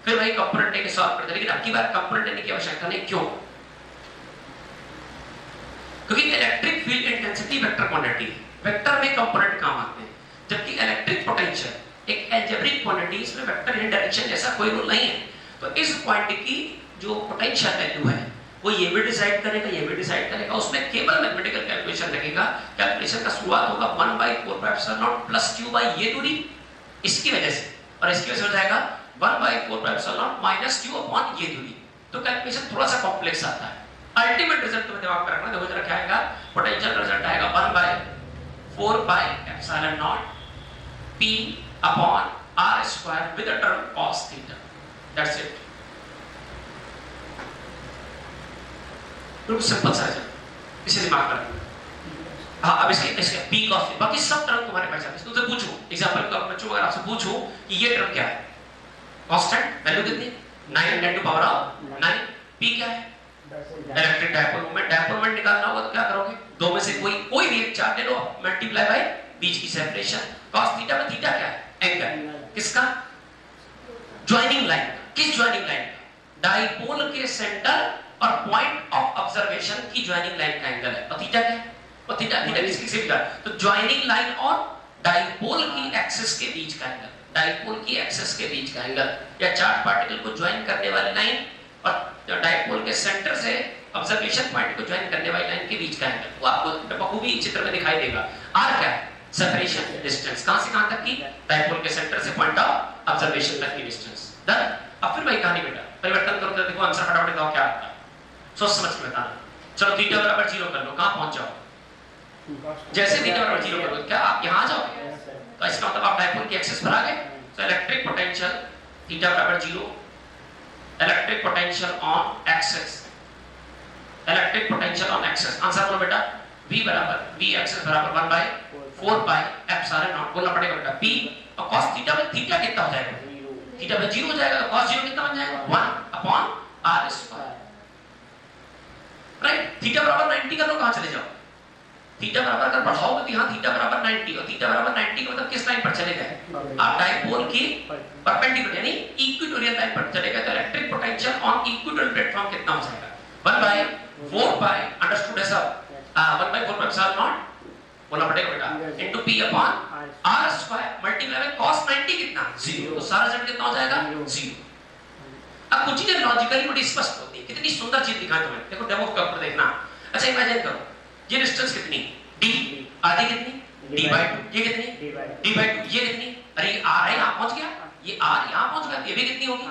फिर वही कंपोनेंट लेके सॉल्व करते हैं, लेकिन अब की बार कंपोनेंट लेने की आवश्यकता नहीं। क्यों? क्योंकि electric field intensity vector quantity है, वेक्टर में कंपोनेंट काम आते हैं, जबकि इलेक्ट्रिक पोटेंशियल एक अलजेब्रिक क्वांटिटी, इसमें वेक्टर इन डायरेक्शन जैसा कोई रूल नहीं है। तो इस पॉइंट की जो पोटेंशियल वैल्यू है वो ये भी डिसाइड करेगा, ये भी डिसाइड करेगा, उसमें केवल मैथमेटिकल कैलकुलेशन लगेगा। कैलकुलेशन का शुरुआत होगा 1/4πε0 प्लस q बाई ये दूरी, इसकी वजह से, और इसकी वजह से हो जाएगा 1/4πε0 माइनस q अपॉन ये दूरी। तो कैलकुलेशन थोड़ा सा कॉम्प्लेक्स आता है। अल्टीमेट रिजल्ट तुम्हें दिमाग में रखना, देखो जरा क्या आएगा, पोटेंशियल रिजल्ट आएगा 1/4πε0 p upon r square with the term cos theta. That's it. बिल्कुल सिंपल सा है, इसे दिमाग में रखना। हाँ, अब इसके p cos थीटा, बाकी सब टर्म तुम्हारे पास है। तुमसे पूछूं एग्जांपल के बच्चों, अगर आपसे पूछूं कि ये टर्म क्या है, कांस्टेंट वैल्यू कितनी? 9 10 टू पावर ऑफ 9। p क्या है? Electric dipole moment. Dipole moment निकालना होगा तो क्या करोगे? दो में से कोई भी एक चार्ज ले लो, मल्टीप्लाई बाय बीच की सेपरेशन। cos थीटा में थीटा क्या है? एंगल। किसका? Joining line. किस ज्वाइनिंग लाइन का? डायपोल के सेंटर और पॉइंट ऑफ ऑब्जर्वेशन की ज्वाइनिंग लाइन का एंगल है। और थीटा क्या है? और थीटा किसकी से बिता? तो ज्वाइनिंग लाइन और डायपोल की एक्सिस के बीच का एंगल, डायपोल की एक्सिस के बीच का एंगल, या चार्ज पार्टिकल को ज्वाइन करने वाली लाइन और डायपोल के सेंटर से ऑब्जर्वेशन पॉइंट को ज्वाइन करने वाली लाइन के बीच का एंगल, वो आपको बखूबी चित्र में दिखाई देगा। आर क्या है? Separation distance. कहां से कहां तक की? डायपोल के सेंटर से पॉइंट ऑफ ऑब्जर्वेशन तक की डिस्टेंस। डन। अब फिर वही कहानी बेटा, परिवर्तन करो तो देखो आंसर फटाफट बताओ क्या आता है, सोच समझ के बताना। चलो थीटा बराबर 0 कर लो, कहां पहुंच जाओ? जैसे थीटा बराबर 0 करो, क्या आप यहां जाओगे? तो इसका मतलब आप डायपोल की एक्सिस पर आ गए। तो इलेक्ट्रिक पोटेंशियल थीटा बराबर 0, electric potential on axis, electric potential on axis. Answer बोलो बेटा, V बराबर V एक्सिस बराबर 1/4πε0 बोलना पड़ेगा बेटा। P और cos थीटा में थीटा कितना हो जाएगा? थीटा में 0 हो जाएगा, तो cos 0 कितना बन जाएगा? 1 upon r square. Right. Theta बराबर 90 कर लो, कहां चले जाओ? थीटा बराबर अगर बढ़ाओगे तो यहां थीटा बराबर 90, और थीटा बराबर 90 का मतलब किस लाइन पर चले गए? आप डायपोल की परपेंडिकुलर यानी इक्वेटोरियल लाइन पर चले गए। तो electric potential on equatorial platform कितना हो जाएगा? 1/4 अंडरस्टूड है सब? 1/4πε0 बोलना पड़ेगा बेटा, into p upon r square multiply by cos 90 कितना? 0। तो सारा रिजल्ट कितना हो जाएगा? 0। अब कुछ चीजें लॉजिकली बड़ी स्पष्ट होती है। कितनी सुंदर चीज दिखाई तुम्हें, देखो डेमो के ऊपर देखना। अच्छा इमेजिन करो, ये डिस्टेंस कितनी? d, आधी कितनी? d/2। ये कितनी? d/2। ये कितनी? अरे r है, यहां पहुंच गया, ये r यहां पहुंच गया, ये भी कितनी होगी? r।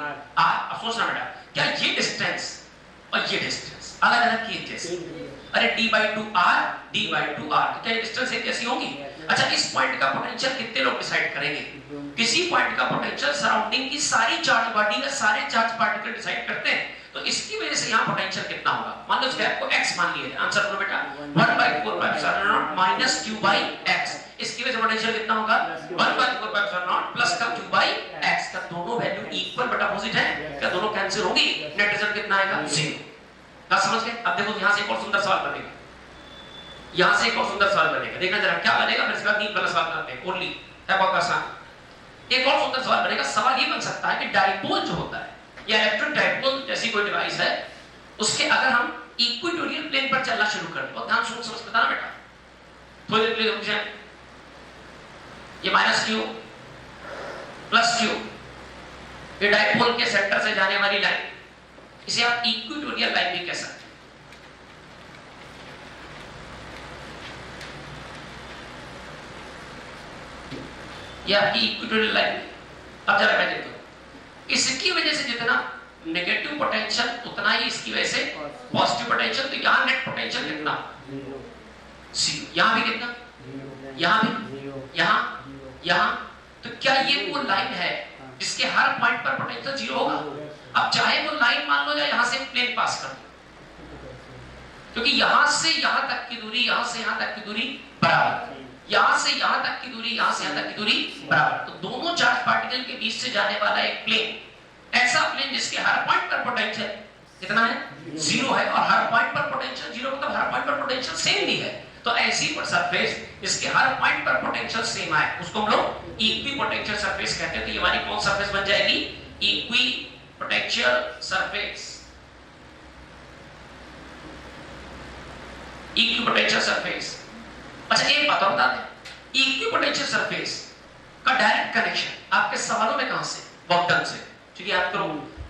अब सोचना बेटा, क्या ये डिस्टेंस और ये डिस्टेंस अलग अलग की जैसी? अरे d/2r d/2r, क्या ये डिस्टेंस एक जैसी होगी? अच्छा इस पॉइंट का पोटेंशियल कितने लोग डिसाइड करेंगे? किसी पॉइंट का पोटेंशियल सराउंडिंग की सारी चार्ज बॉडी या सारे चार्ज पार्टिकल डिसाइड करते हैं। तो इसकी वजह से यहां पोटेंशियल कितना होगा? मान लो इस गैप को x मान लिए, आंसर बोलो बेटा 1/4πε0 माइनस q बाई x। इसकी वजह से पोटेंशियल कितना होगा? 1/4πε0 प्लस का q बाई x। का दोनों वैल्यू इक्वल बट अपोजिट है, क्या दोनों कैंसिल होगी? नेट रिजल्ट कितना आएगा? 0। क्या समझ गए? अब देखो यहां से एक और सुंदर सवाल बनेगा, यहां से एक और सुंदर सवाल बनेगा, देखना जरा क्या बनेगा। फिर इसके बाद 3 वाला सवाल करते हैं, ओनली है बहुत आसान। एक और सुंदर सवाल बनेगा। सवाल ये बन सकता है कि डायपोल जो होता है या इलेक्ट्रिक डायपोल जैसी कोई डिवाइस है, उसके अगर हम इक्वेटोरियल प्लेन पर चलना शुरू कर दें, बहुत ध्यान से समझ बताना बेटा, थोड़ी देर के लिए रुक जाए। ये माइनस q प्लस q, ये डायपोल के सेंटर से जाने वाली लाइन, इसे आप इक्वेटोरियल लाइन भी कह सकते हैं। ये आपकी इक्वेटोरियल लाइन है। अब जरा मैं देखता हूं, इसकी वजह से जितना नेगेटिव पोटेंशियल उतना ही इसकी वजह से पॉजिटिव पोटेंशियल। तो यहां नेट पोटेंशियल कितना? जीरो। यहां भी कितना? यहां भी, यहां। तो क्या ये वो लाइन है जिसके हर पॉइंट पर पोटेंशियल जीरो होगा? अब चाहे वो लाइन मान लो या यहां से प्लेन पास कर दो, क्योंकि यहां से यहां तक की दूरी, यहां से यहां तक की दूरी बराबर, यहां से यहां तक की दूरी, यहां से यहां तक की दूरी बराबर। तो दोनों चार्ज पार्टिकल के बीच से जाने वाला एक प्लेन, ऐसा प्लेन जिसके हर पॉइंट पर पोटेंशियल कितना है? जीरो है, और हर पॉइंट पर पोटेंशियल जीरो मतलब हर पॉइंट पर पोटेंशियल सेम ही है। तो ऐसी सरफेस जिसके हर पॉइंट पर पोटेंशियल सेम है उसको हम लोग इक्वी पोटेंशियल सरफेस कहते हैं। तो ये हमारी कौन सरफेस बन जाएगी? Equi potential surface. Equi potential surface. अच्छा एक बात और बता दें, इक्वी पोटेंशियल सरफेस का डायरेक्ट कनेक्शन आपके सवालों में कहां से? वर्क डन से। क्योंकि आपको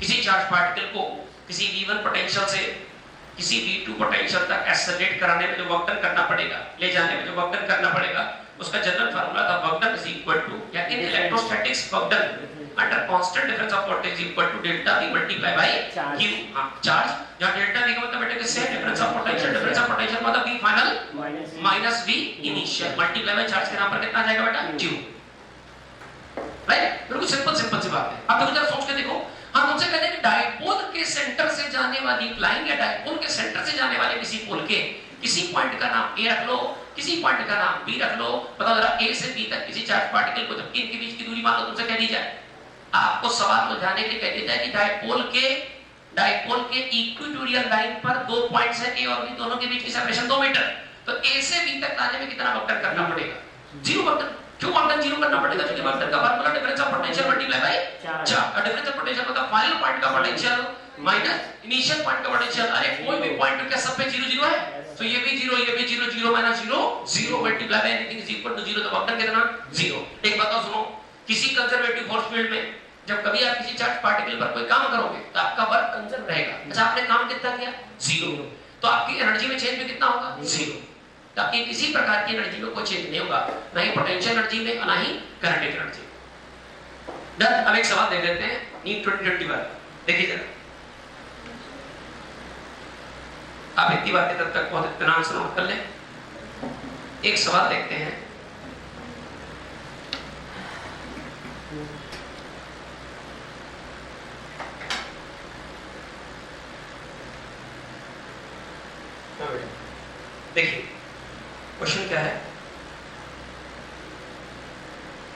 किसी चार्ज पार्टिकल को किसी v1 पोटेंशियल से किसी v2 पोटेंशियल तक एक्सेलरेट कराने में जो वर्क डन करना पड़ेगा, ले जाने में जो वर्क डन करना पड़ेगा, उसका जनरल फार्मूला था work done is equal to, या in electrostatics work done under constant difference of voltage equal to delta v multiply by q। हां चार्ज, जहां डेल्टा v का मतलब बेटा किससे? Difference of potential. Difference of potential मतलब v final minus v initial multiply by charge के नाम पर कितना आ जाएगा बेटा? q। राइट? बिल्कुल सिंपल सी बात है। अब देखो जरा सोच के देखो, हम उनसे कहते हैं कि डायपोल के सेंटर से जाने वाली लाइन या डायपोल के सेंटर से जाने वाले किसी पोल के किसी पॉइंट का नाम A रख लो, किसी पॉइंट का नाम B रख लो। बताओ जरा A से B तक किसी चार्ज पार्टिकल को जब इनके बीच की दूरी मान लो तुमसे कह दी जाए, आपको सवाल सुलझाने के लिए कह दिया जाए कि डायपोल के इक्वेटोरियल लाइन पर दो पॉइंट्स हैं A और B, दोनों के बीच की सेपरेशन 2 मीटर। तो A से B तक आने में कितना वर्क डन करना पड़ेगा? Zero work done. क्यों वर्क डन जीरो करना पड़ेगा? क्योंकि वर्क डन का formula difference of potential multiply by charge. Difference of potential मतलब फाइनल पॉइंट का पोटेंशियल माइनस इनिशियल पॉइंट का पोटेंशियल। अरे कोई भी पॉइंट क्या सब पे जीरो जीरो है? तो ये भी जीरो, ये भी zero, zero minus zero zero multiply by anything is equal to zero. तो वर्क डन कितना? जीरो। एक बात और सुनो, किसी कंजर्वेटिव फोर्स फील्ड में जब कभी आप किसी चार्ज पार्टिकल पर कोई काम करोगे तो आपका वर्क कंजर्व रहेगा। अच्छा आपने काम कितना किया? जीरो। तो आपकी एनर्जी में चेंज भी कितना होगा? जीरो। तो आपकी किसी प्रकार की एनर्जी में कोई चेंज नहीं होगा, ना ही पोटेंशियल एनर्जी में और ना ही काइनेटिक एनर्जी। डन। अब एक सवाल देख लेते हैं नीट 2021। देखिए जरा, आप इतनी बातें तब तक बहुत इत्मीनान से नोट कर ले। एक सवाल देखते हैं, देखिए क्वेश्चन क्या है।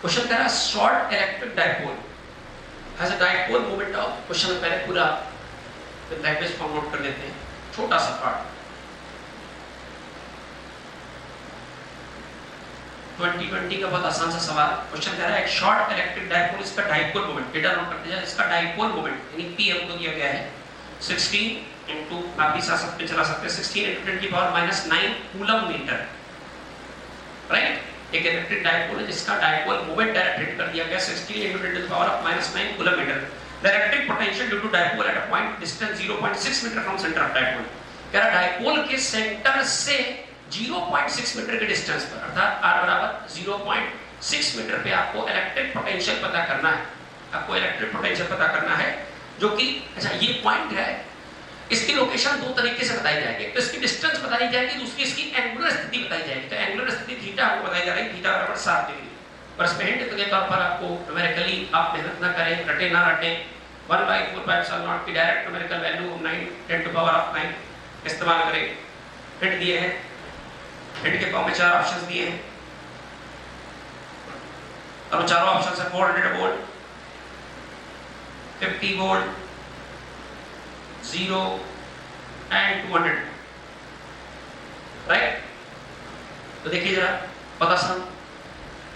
क्वेश्चन कह रहा है short electric dipole has a dipole moment of, question में पहले पूरा लैंग्वेज फॉर्म नोट कर लेते हैं, छोटा सा पार्ट। 2020 का बहुत आसान सा सवाल। क्वेश्चन कह रहा है एक शॉर्ट इलेक्ट्रिक डायपोल, इसका डायपोल मोमेंट डेटा नोट करते जाए। इसका डायपोल मोमेंट यानी पी हमको दिया गया है 16 इनटू, आप इस सब पे चला सकते हैं, 16 × 10⁻⁹ कूलम मीटर। राइट? एक इलेक्ट्रिक डायपोल है जिसका डायपोल मोमेंट डायरेक्ट कर दिया गया 16 × 10⁻⁹ coulomb metre. The electric potential due to dipole at a point distance 0.6 metre from centre of dipole. कह रहा डायपोल के सेंटर से 0.6 मीटर के डिस्टेंस पर, अर्थात r बराबर 0.6 मीटर पे आपको इलेक्ट्रिक पोटेंशियल पता करना है। आपको इलेक्ट्रिक पोटेंशियल पता करना है जो कि, अच्छा ये पॉइंट है, इसकी लोकेशन दो तरीके से बताई जाएगी। तो इसकी डिस्टेंस बताई जाएगी, दूसरी इसकी एंगुलर स्थिति बताई जाएगी। तो एंगुलर स्थिति थीटा आपको बताई जा रही है, थीटा बराबर 7 डिग्री। और इसमें हिंट के तौर पर आपको न्यूमेरिकली आप मेहनत ना करें, रटे ना रटे, 1/4πε0 की डायरेक्ट न्यूमेरिकल वैल्यू 9 इस्तेमाल करें। हिंट दिए हैं, हिंट के फॉर्म में 4 ऑप्शंस दिए हैं और चारों ऑप्शन है 400 वोल्ट, 50 वोल्ट, 0 and 200। राइट? तो देखिए जरा, बहुत आसान,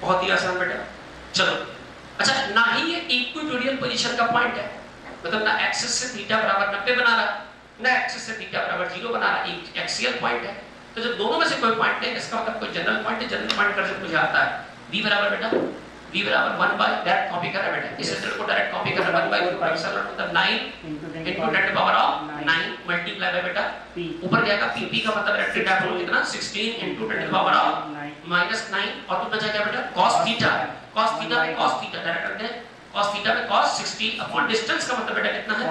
बहुत ही आसान बेटा। चलो, अच्छा ना ही ये इक्वेटोरियल पोजीशन का पॉइंट है, मतलब ना एक्सिस से थीटा बराबर 90 बना रहा, ना एक्सिस से थीटा बराबर 0 बना रहा, एक एक्सियल पॉइंट है। तो जब दोनों में से कोई पॉइंट है, इसका मतलब कोई जनरल पॉइंट है। जनरल पॉइंट का मुझे आता है v बराबर बेटा v बराबर 1 बाय डायरेक्ट कॉपी कर रहा है बेटा, इस रिजल्ट को डायरेक्ट कॉपी कर रहा है 1 बाय 2 एप्सिलॉन मतलब 9 into 10 to the power of 9 multiply by बेटा ऊपर जाएगा p का मतलब इलेक्ट्रिक डायपोल कितना 16 into 10 to the power of -9 और तो बचा क्या बेटा cos थीटा डायरेक्ट कर दे cos थीटा में cos 60 अपॉन डिस्टेंस का मतलब बेटा कितना है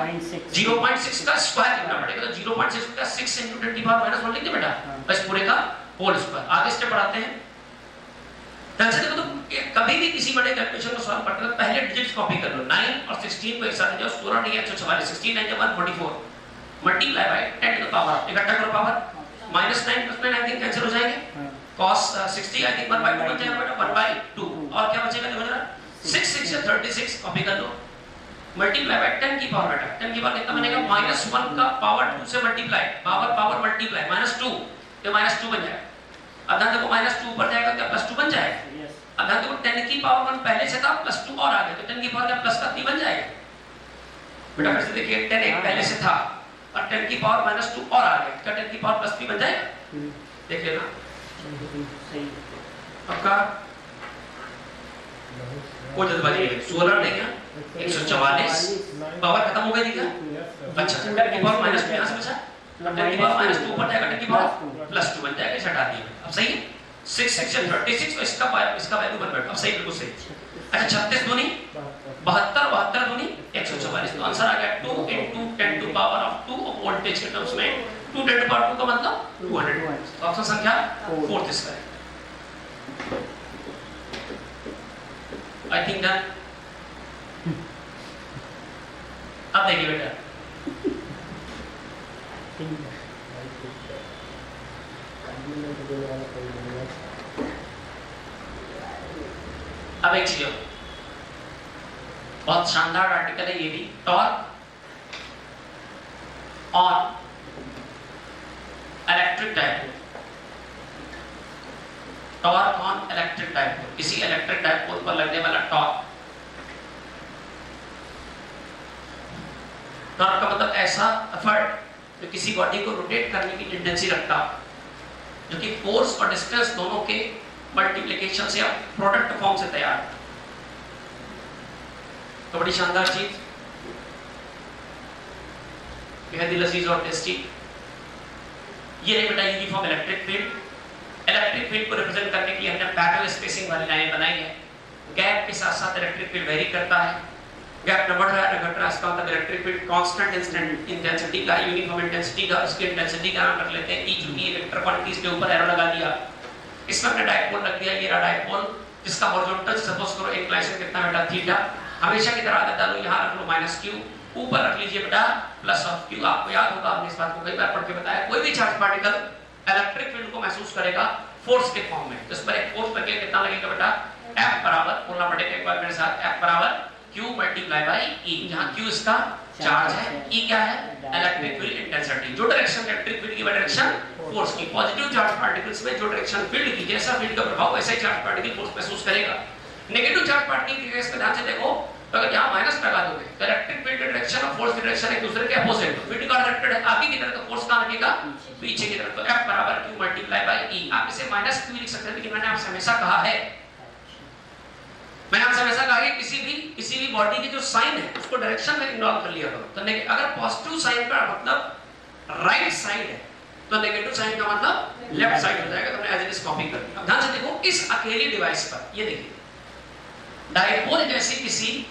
0.6 का स्क्वायर करना पड़ेगा, तो 0.6 का 6 into 10 to the power -1 लिख दे बेटा, बस पूरे का होल स्क्वायर। आगे स्टेप बढ़ाते हैं। ध्यान से देखो तो कभी भी किसी बड़े कैलकुलेशन को सॉल्व करते वक्त पहले डिजिट्स कॉपी कर लो, 9 और 16 को एक साथ ले जाओ, 16 नहीं 144, 16 9 144 multiply by 10 to the power, इकट्ठा करो पावर, -9 + 9 आई थिंक कैंसिल हो जाएंगे, cos 60 आई थिंक 1 बाय 2 बन जाएगा बेटा 1 बाय 2 और क्या बचेगा देखो जरा 6 6 से 36 कॉपी कर लो, मल्टीप्लाई बाय 10 की पावर बेटा, 10 की पावर कितना बनेगा -1 का पावर 2 से मल्टीप्लाई, पावर मल्टीप्लाई -2 तो -2 बन जाएगा। अब ध्यान देखो -2 ऊपर जाएगा क्या +2 बन जाएगा, अब ध्यान देखो 10 की पावर 1 पहले से था +2 और आ गया तो 10 की पावर क्या +3 बन जाएगा बेटा, फिर से देखिए 10 एक पहले से था और 10 की पावर -2 और आ गया, क्या 10 की पावर +3 बन जाएगा, देख लेना सही पक्का। वो जल्दबाजी है 16 नहीं है 144 पावर खत्म हो गई थी क्या, अच्छा 10 की पावर -2 यहां से बचा, 10 की पावर -2 ऊपर जाएगा 10 की पावर +2 बन जाएगा, इसे हटा दिया। अब सही है 6 6 से 36 तो इसका वैल्यू बन बैठा, अब सही बिल्कुल सही। अच्छा 36 दूनी 72 72 दूनी 144 तो आंसर आ गया 2 into 10 to power of 2 voltage के टर्म्स में 2 10 to power 2 का मतलब 200। तो ऑप्शन संख्या 4 इसका है। I think done. अब देखिए बेटा अब एक चीज बहुत शानदार आर्टिकल है ये भी, torque on electric dipole, torque on electric dipole, किसी इलेक्ट्रिक डायपोल पर लगने वाला टॉर्क। टॉर्क का मतलब ऐसा एफर्ट जो किसी बॉडी को रोटेट करने की टेंडेंसी रखता, जो कि फोर्स और डिस्टेंस दोनों के मल्टीप्लिकेशन से या प्रोडक्ट फॉर्म से तैयार। तो बड़ी शानदार चीज, बेहद लजीज और टेस्टी। ये बेटा uniform electric field. Electric field को रिप्रेजेंट करने के लिए हमने पैरेलल स्पेसिंग वाली लाइनें बनाई है। गैप के साथ साथ इलेक्ट्रिक फील्ड वेरी करता है, गैप न बढ़ रहा है न घट रहा है, इसका मतलब electric field constant instant intensity का, यूनिफॉर्म इंटेंसिटी का, उसकी इंटेंसिटी का नाम रख लेते हैं ई, चूंकि वेक्टर क्वांटिटीज के ऊपर एरो लगा दिया, इसमें हमने डायपोल रख दिया, ये रहा डायपोल जिसका हॉरिजॉन्टल सपोज करो इंक्लिनेशन कितना बेटा थीटा, हमेशा की तरह आदत डालो, यहां रख लो -q, ऊपर रख लीजिए बेटा +q। आपको याद होगा हमने इस बात को कई बार पढ़ के बताया, कोई भी चार्ज पार्टिकल इलेक्ट्रिक फील्ड को महसूस करेगा फोर्स के फॉर्म में, तो इस पर एक फोर्स लगेगा, कितना लगेगा बेटा F बराबर, बोलना पड़ेगा एक बार मेरे साथ, F बराबर Q मल्टीप्लाई बाय E, जहां Q इसका चार्ज है, E क्या है इलेक्ट्रिक फील्ड इंटेंसिटी, जो डायरेक्शन इलेक्ट्रिक फील्ड की डायरेक्शन फोर्स की, पॉजिटिव चार्ज पार्टिकल्स में जो डायरेक्शन फील्ड की, जैसा फील्ड का प्रभाव वैसा ही चार्ज पार्टिकल फोर्स महसूस करेगा। नेगेटिव चार्ज पार्टिकल के केस में ध्यान से देखो, तो अगर यहां माइनस लगा दोगे तो इलेक्ट्रिक फील्ड डायरेक्शन और फोर्स की डायरेक्शन एक दूसरे के अपोजिट, तो फील्ड का डायरेक्टेड है आगे की तरफ, तो फोर्स कहां लगेगा पीछे की तरफ, तो F बराबर Q मल्टीप्लाई बाय E। आप इसे -q लिख सकते हैं, लेकिन मैंने आपसे हमेशा कहा है, मैंने आपसे हमेशा कहा है किसी भी बॉडी की जो साइन है उसको डायरेक्शन में इन्वॉल्व कर लिया करो। तो अगर पॉजिटिव साइन का मतलब राइट साइड है तो नेगेटिव साइन का मतलब लेफ्ट साइड हो जाएगा, तो मैंने एज इट इज कॉपी कर दिया। ध्यान से देखो इस अकेली डिवाइस पर, ये देखिए डायपोल जैसी किसी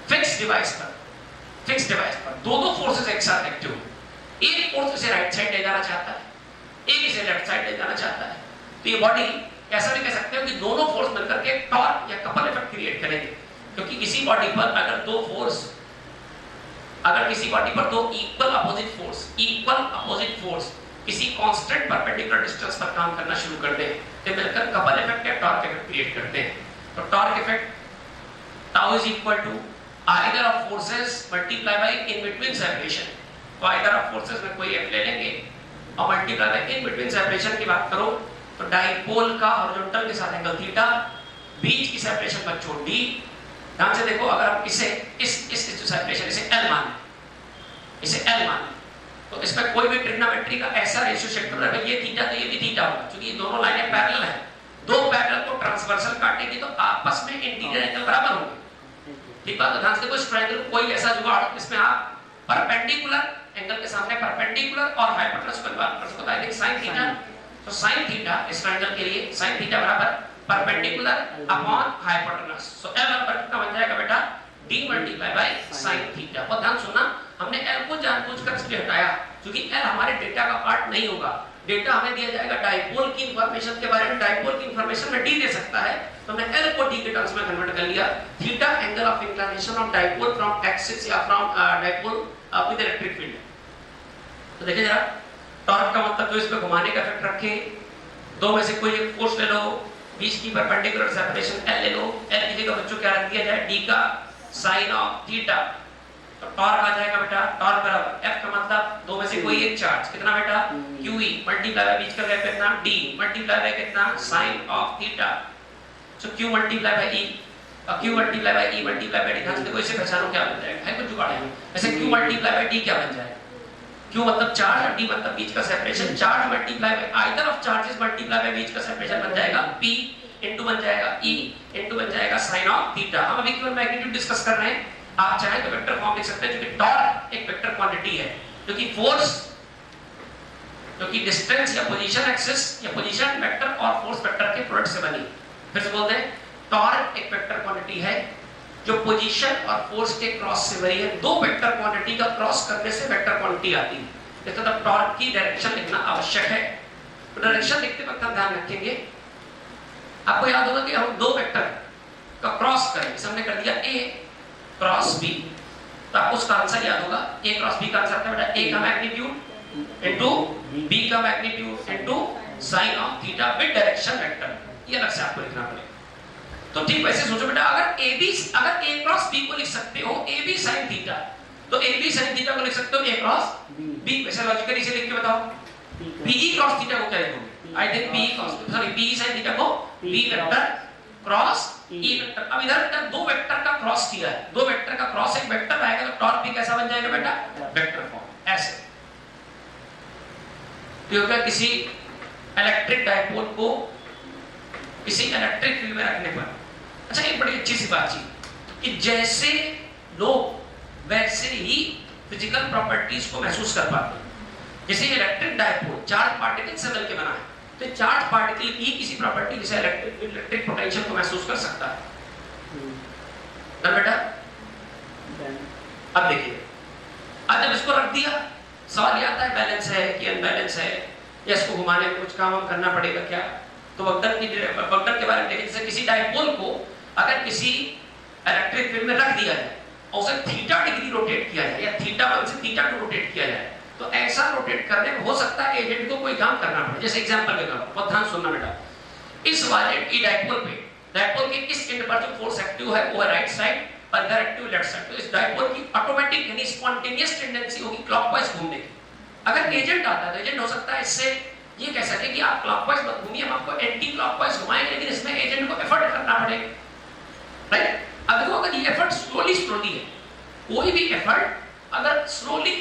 फिक्स डिवाइस पर दो फोर्सेस एक साथ एक्टिव हैं, एक फोर्स इसे राइट साइड ले जाना चाहता है, एक इसे लेफ्ट साइड ले जाना चाहता है, तो ये बॉडी ऐसा भी कह सकते हो कि दोनों फोर्स मिलकर के टॉर्क या कपल इफेक्ट क्रिएट करेंगे, क्योंकि किसी बॉडी पर अगर दो इक्वल अपोजिट फोर्स किसी कांस्टेंट परपेंडिकुलर डिस्टेंस पर काम करना शुरू कर दें तो मिलकर कपल इफेक्ट या टॉर्क इफेक्ट क्रिएट करते हैं। तो torque effect tau is equal to either of forces multiply by in between separation, तो आइदर ऑफ फोर्सेस में कोई एक ले लेंगे और multiply by in between separation की बात करो तो डायपोल का हॉरिजॉन्टल के साथ एंगल थीटा, बीच की सेपरेशन पर छोड़ डी। ध्यान से देखो अगर आप इसे इस जो सेपरेशन इसे L माने तो इस पर कोई भी ट्रिग्नोमेट्री का ऐसा रेशियो चेक कर रहा है, ये थीटा तो ये भी थीटा होगा, क्योंकि ये दोनों लाइनें पैरेलल हैं, दो पैरेलल को ट्रांसवर्सल काटेगी तो आपस में इंटीरियर एंगल बराबर होंगे। ठीक बात है, ध्यान से देखो इस ट्रायंगल को कोई ऐसा जुगाड़ जिसमें आप परपेंडिकुलर एंगल के सामने परपेंडिकुलर और हाइपोटेनस को बात कर सकते हैं sin थीटा। तो sin थीटा इस ट्रायंगल के लिए sin थीटा बराबर परपेंडिकुलर अपॉन हाइपोटेनस। सो L बराबर कितना बन जाएगा बेटा d multiply by sin theta. और ध्यान सुनना, हमने L को जानबूझकर इसलिए हटाया क्योंकि L हमारे डेटा का पार्ट नहीं होगा। डेटा हमें दिया जाएगा डाइपोल की इंफॉर्मेशन के बारे में, डाइपोल की इंफॉर्मेशन में d दे सकता है, तो हमने L को d के टर्म्स में कन्वर्ट कर लिया। Theta angle of inclination of dipole from axis या from dipole with electric field. तो देखिए जरा, टॉर्क का मतलब जो इस पे घुमाने का इफेक्ट रखे, दो में से कोई एक फोर्स ले लो, बीच की परपेंडिकुलर सेपरेशन L ले लो। L की जगह बच्चों क्या रख दिया जाए, d का sin ऑफ थीटा। तो टॉर्क आ जाएगा बेटा, टॉर्क बराबर F का मतलब दो में से कोई एक चार्ज कितना बेटा QE मल्टीप्लाई बाय बीच का गैप कितना d मल्टीप्लाई बाय कितना sin of theta. So Q multiply by E और Q multiply by E multiply by d। ध्यान से देखो इसे पहचानो क्या बन जाएगा, है कुछ जुगाड़ है। ऐसे Q मल्टीप्लाई बाय d क्या बन जाएगा, Q मतलब चार्ज और d मतलब बीच का separation. Charge multiply by either of charges multiply by बीच का सेपरेशन बन जाएगा P इनटू बन जाएगा E इनटू बन जाएगा sin ऑफ थीटा। हम अभी केवल मैग्नीट्यूड डिस्कस कर रहे हैं, आप चाहे तो वेक्टर फॉर्म लिख सकते हैं, क्योंकि टॉर्क एक वेक्टर क्वांटिटी है जो कि फोर्स, जो कि डिस्टेंस या पोजीशन एक्सिस या पोजीशन वेक्टर और फोर्स वेक्टर के प्रोडक्ट से बनी। फिर से बोलते हैं, टॉर्क एक वेक्टर क्वांटिटी है जो पोजीशन और फोर्स के क्रॉस से बनी है। दो वेक्टर क्वांटिटी का क्रॉस करने से वेक्टर क्वांटिटी आती है। इसका मतलब टॉर्क की डायरेक्शन लिखना आवश्यक है। तो डायरेक्शन लिखते वक्त हम ध्यान रखेंगे, आपको याद होगा कि हम दो वेक्टर का क्रॉस करें, हमने कर दिया A क्रॉस B, तो आपको उसका आंसर याद होगा। A क्रॉस B का आंसर क्या बेटा, A का मैग्नीट्यूड इनटू B का magnitude into sin of theta with direction vector. ये अलग से आपको लिखना पड़ेगा। तो ठीक वैसे सोचो बेटा, अगर A क्रॉस B को लिख सकते हो AB sin थीटा, तो AB sin थीटा को लिख सकते हो A क्रॉस B। वैसे लॉजिकली इसे लिख के बताओ, PE क्रॉस थीटा को क्या लिखोगे, I think PE cross sorry PE sin theta को B vector cross E vector. अब इधर दो वेक्टर का क्रॉस किया है, दो वेक्टर का क्रॉस एक वेक्टर आएगा, तो टॉर्क भी कैसा बन जाएगा बेटा, वेक्टर फॉर्म ऐसे। तो क्या किसी इलेक्ट्रिक डायपोल को किसी इलेक्ट्रिक फील्ड में रखने पर, अच्छा एक बड़ी अच्छी सी बात थी कि जैसे लोग वैसे ही फिजिकल प्रॉपर्टीज को महसूस कर पाते हैं। जैसे इलेक्ट्रिक डायपोल चार्ज पार्टिकल से मिलकर बना है, तो चार्ज पार्टिकल की किसी प्रॉपर्टी जैसे इलेक्ट्रिक पोटेंशियल को महसूस कर सकता है ना बेटा। अब देखिए, अब जब इसको रख दिया, सवाल ये आता है बैलेंस है कि अनबैलेंस है, या इसको घुमाने में कुछ काम करना पड़ेगा क्या। तो वक्टर के बारे में देखिए, जैसे किसी डायपोल को अगर किसी इलेक्ट्रिक फील्ड में रख दिया जाए और उसे थीटा डिग्री रोटेट किया जाए या थीटा 1 से थीटा 2 रोटेट किया जाए, तो ऐसा रोटेट करने में हो सकता है एजेंट को कोई काम करना पड़े। जैसे एग्जांपल के तौर पर बहुत ध्यान सुनना बेटा, इस वाले की डायपोल पे, डायपोल के इस एंड पर जो फोर्स एक्टिव है वो है राइट साइड और इधर एक्टिव लेफ्ट साइड। तो इस डायपोल की ऑटोमेटिक यानी स्पॉन्टेनियस टेंडेंसी होगी क्लॉकवाइज घूमने की। अगर एजेंट आता है तो एजेंट हो सकता है इससे ये कह सके कि आप क्लॉकवाइज मत घूमिए, हम आपको एंटी क्लॉकवाइज घुमाएंगे, लेकिन इसमें एजेंट को एफर्ट करना पड़ेगा, राइट। अब देखो, अगर ये एफर्ट स्लोली है, कोई भी एफर्ट अगर स्लोली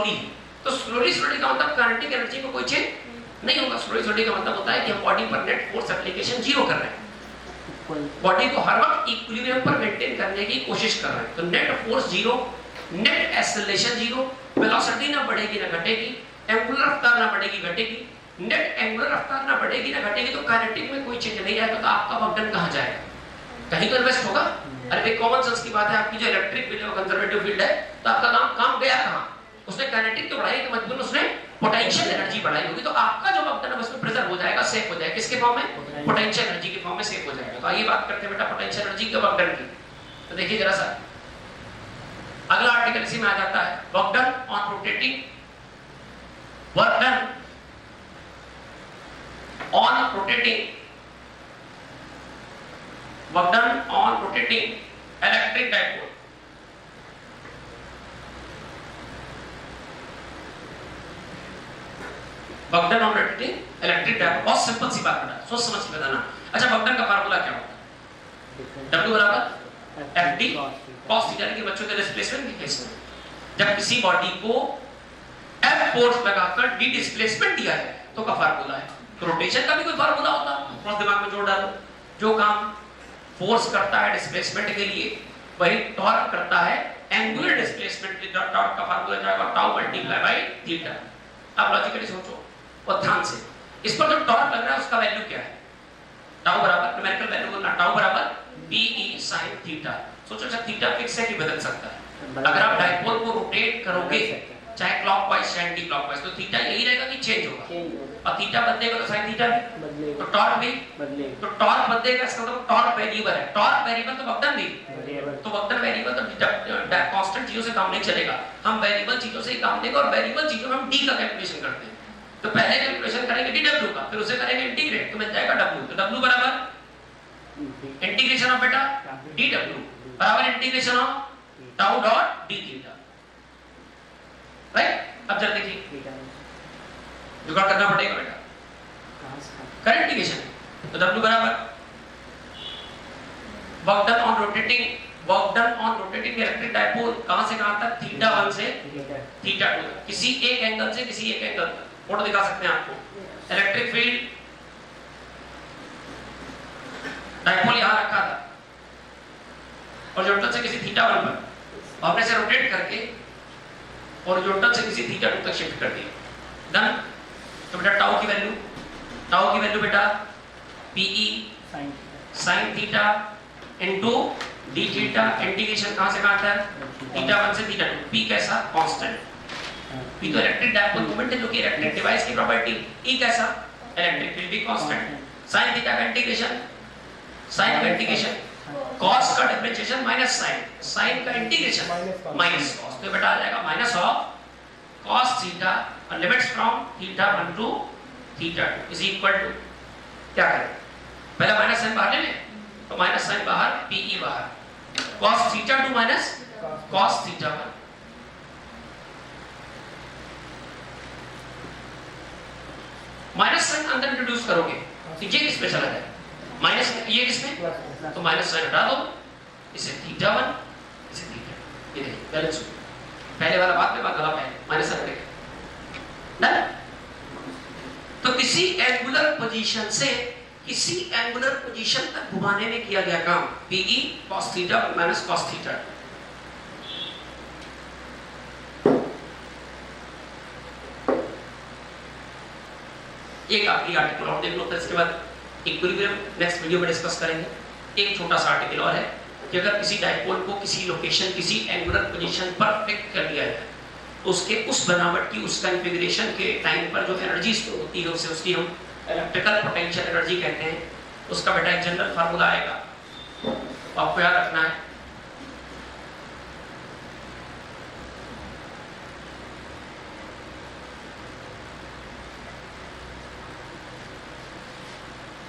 है, तो स्लोली का मतलब काइनेटिक एनर्जी में कोई चेंज नहीं होगा। स्लोली का मतलब होता है कि हम बॉडी पर नेट फोर्स एप्लीकेशन 0 कर रहे हैं, बॉडी को हर वक्त इक्विलिब्रियम पर मेंटेन करने की कोशिश कर रहे हैं। तो net force 0, net acceleration 0, velocity ना बढ़ेगी ना घटेगी, एंगुलर रफ्तार ना बढ़ेगी घटेगी, नेट एंगुलर रफ्तार ना बढ़ेगी ना घटेगी, तो काइनेटिक में कोई चेंज नहीं आएगा। तो आपका वर्क डन कहां जाएगा, कहीं तो इन्वेस्ट होगा। अरे एक कॉमन सेंस की बात है, आपकी जो इलेक्ट्रिक फील्ड है कंजर्वेटिव फील्ड है, तो आपका काम गया कहां, उसने काइनेटिक तो बढ़ाई, तो मजबूरन उसने पोटेंशियल एनर्जी बढ़ाई होगी, तो आपका जो वर्क डन है उसमें प्रिजर्व हो जाएगा, सेव हो जाएगा। किसके फॉर्म में, पोटेंशियल एनर्जी के फॉर्म में सेव हो जाएगा। तो आइए बात करते हैं बेटा पोटेंशियल एनर्जी के वर्क डन की। तो देखिए जरा सा, अगला आर्टिकल इसी में आ जाता है, work done on rotating, work done on rotating, work done on rotating electric dipole. Work done on rotating electric dipole, बहुत सिंपल सी बात है, सोच समझ के बताना। अच्छा, वर्क डन का फार्मूला क्या होता है, W बराबर FD cos थीटा के बच्चों के डिस्प्लेसमेंट के केस में जब किसी बॉडी को F फोर्स लगाकर D डिस्प्लेसमेंट दिया जाए तो का फार्मूला है तो रोटेशन का भी कोई फार्मूला होता, थोड़ा दिमाग में जोड़ डालो। जो काम फोर्स करता है डिस्प्लेसमेंट के लिए, वही टॉर्क करता है एंगुलर डिस्प्लेसमेंट के लिए। टॉर्क का फार्मूला क्या होगा? Tau multiply by theta. आप लॉजिकली सोचो और ध्यान से, इस पर जो टॉर्क लग रहा है उसका वैल्यू क्या है? टाउ बराबर, न्यूमेरिकल वैल्यू बोलना, टाउ बराबर PE sin थीटा। सोचो जब थीटा फिक्स है कि बदल सकता है। अगर आप डाइपोल को रोटेट करोगे चाहे क्लॉकवाइज चाहे एंटी क्लॉकवाइज, तो थीटा यही रहेगा कि चेंज होगा, और थीटा बदलेगा तो साइन थीटा भी बदलेगा, तो टॉर्क भी बदलेगा। तो टॉर्क बदलेगा, इसका मतलब टॉर्क वेरिएबल है। टॉर्क वेरिएबल तो वक्तन भी, तो वक्तन वेरिएबल तो कांस्टेंट चीजों से काम नहीं चलेगा। हम वेरिएबल चीजों से ही काम देंगे, और वेरिएबल चीजों में हम डी का कैलकुलेशन करते हैं। तो पहले कैलकुलेशन करेंगे dw का, फिर उसे करेंगे इंटीग्रेट, तो मिल जाएगा w। तो w बराबर इंटीग्रेशन ऑफ बेटा dw बराबर integration of tau dot d theta, right. अब जरा देखिए, जुगाड़ करना पड़ेगा बेटा, करेंट इंटीग्रेशन। तो w बराबर work done on rotating electric dipole, कहां से कहां तक? थीटा 1 से थीटा 2 तक, किसी एक एंगल से किसी एक एंगल तक। फोटो दिखा सकते हैं आपको। इलेक्ट्रिक फील्ड डाइपोल यहां रखा था हॉरिजॉन्टल से किसी थीटा 1 पर, हमने इसे रोटेट करके हॉरिजॉन्टल से किसी थीटा 2 तक शिफ्ट कर दिया। डन। तो बेटा टाउ की वैल्यू बेटा PE sin theta into d theta, integration कहां से कहां तक? थीटा 1 से थीटा 2। P कैसा? कांस्टेंट। P तो इलेक्ट्रिक डाइपोल मोमेंट है, जो कि इलेक्ट्रिक डिवाइस की प्रॉपर्टी। E कैसा? इलेक्ट्रिक फील्ड भी कांस्टेंट। sin थीटा का इंटीग्रेशन, sin का इंटीग्रेशन, cos का डिफरेंशिएशन माइनस sin, sin का इंटीग्रेशन माइनस cos। तो बेटा आ जाएगा माइनस ऑफ cos थीटा और limits from theta 1 to theta 2 is equal to, क्या करें? पहले माइनस साइन बाहर ले लें, तो माइनस साइन बाहर, PE बाहर, cos theta 2 minus cos theta 1। Minus sign अंदर इंट्रोड्यूस करोगे तो ये किस पे चला जाए? माइनस, ये किसमें? तो माइनस साइन हटा दो, इसे थीटा 1 इसे थीटा 2। ये देखिए बैलेंस हो, पहले वाला बात में बात गला पहले माइनस साइन हटेगा। डन। तो किसी एंगुलर पोजीशन से किसी एंगुलर पोजीशन तक घुमाने में किया गया काम PE cos theta minus cos theta. एक आखिरी आर्टिकल और देख लो, फिर इसके बाद इक्विलिब्रियम नेक्स्ट वीडियो में डिस्कस करेंगे। एक छोटा सा आर्टिकल और है कि अगर किसी डाइपोल को किसी लोकेशन किसी एंगुलर पोजीशन पर फिक्स कर दिया जाए, उसके उस बनावट की उस कॉन्फ़िगरेशन के टाइम पर जो एनर्जी स्टोर होती है उसे उसकी हम इलेक्ट्रिकल पोटेंशियल एनर्जी कहते हैं। उसका बेटा एक जनरल फार्मूला आएगा, आपको याद रखना है।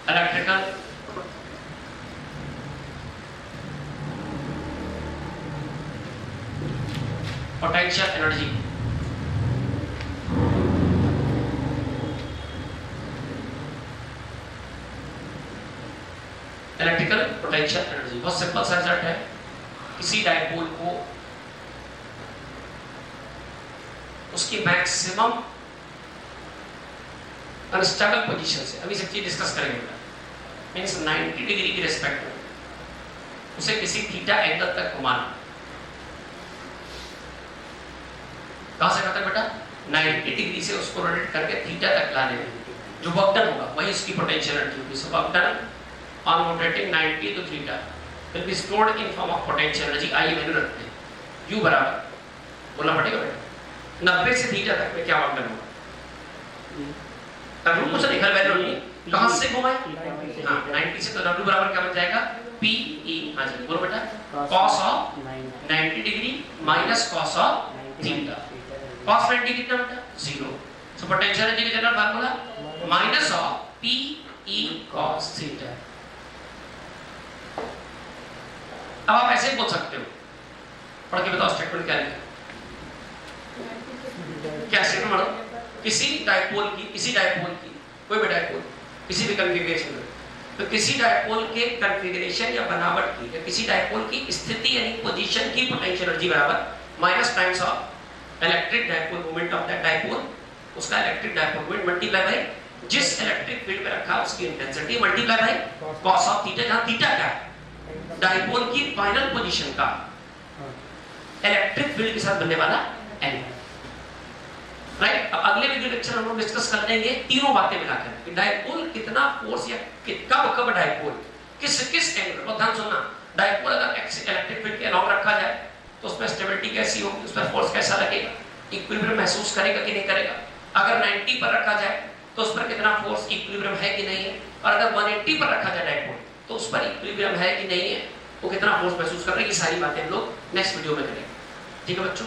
Electrical potential energy, electrical potential energy बहुत सिंपल सा रिजल्ट है। किसी डाइपोल को उसकी मैक्सिमम अनस्टेबल पोजीशन से, अभी सब चीज डिस्कस करेंगे, मींस 90 डिग्री की रिस्पेक्ट में उसे किसी थीटा एंगल तक घुमाना। कहां से कहां तक बेटा? 90 डिग्री से उसको रोटेट करके थीटा तक लाने में जो वर्क डन होगा वही उसकी पोटेंशियल एनर्जी होगी। So work done on rotating 90 to theta will be stored in form of potential energy। आइए वैल्यू रखते हैं, U बराबर बोलना पड़ेगा बेटा 90 से थीटा तक में क्या वर्क डन होगा? तब कुछ नहीं, हर वैल्यू नहीं, कहां से घुमाए? हां 90 से, तो W बराबर क्या बन जाएगा? PE। हां जी बोलो बेटा, cos of 90 degree minus cos of theta. cos 90 कितना बेटा? 0। सो पोटेंशियल एनर्जी का general formula minus of PE cos theta. अब आप ऐसे बोल सकते हो, पढ़ के बताओ स्टेटमेंट क्या लिखा? क्या स्टेटमेंट पढ़ो? किसी डाइपोल की कोई भी डाइपोल किसी भी कॉन्फ़िगरेशन में, तो किसी डाइपोल के कॉन्फ़िगरेशन या बनावट की या किसी डाइपोल की स्थिति यानी पोजीशन की पोटेंशियल एनर्जी बराबर minus times of electric dipole moment of that dipole, उसका electric dipole moment multiply by जिस इलेक्ट्रिक फील्ड में रखा उसकी intensity multiply by cos of theta, जहां थीटा क्या है? डायपोल की फाइनल पोजीशन का इलेक्ट्रिक फील्ड के साथ बनने वाला एंगल। राइट, अब अगले वीडियो लेक्चर हम लोग डिस्कस कर लेंगे तीनों बातें मिलाकर कि डायपोल कितना फोर्स या कब डायपोल किस एंगल। और ध्यान सुनना, डायपोल अगर इलेक्ट्रिक फील्ड के अलाउ रखा जाए तो उसमें स्टेबिलिटी कैसी होगी, उस पर फोर्स कैसा लगेगा, इक्विलिब्रियम महसूस करेगा कि नहीं करेगा। अगर 90 पर रखा जाए तो उस पर कितना फोर्स, इक्विलिब्रियम है कि नहीं है। और अगर 180 पर रखा जाए डायपोल तो उस पर इक्विलिब्रियम है कि नहीं है, वो कितना फोर्स महसूस कर रहा है। ये सारी बातें हम लोग नेक्स्ट वीडियो में करेंगे। ठीक है बच्चों।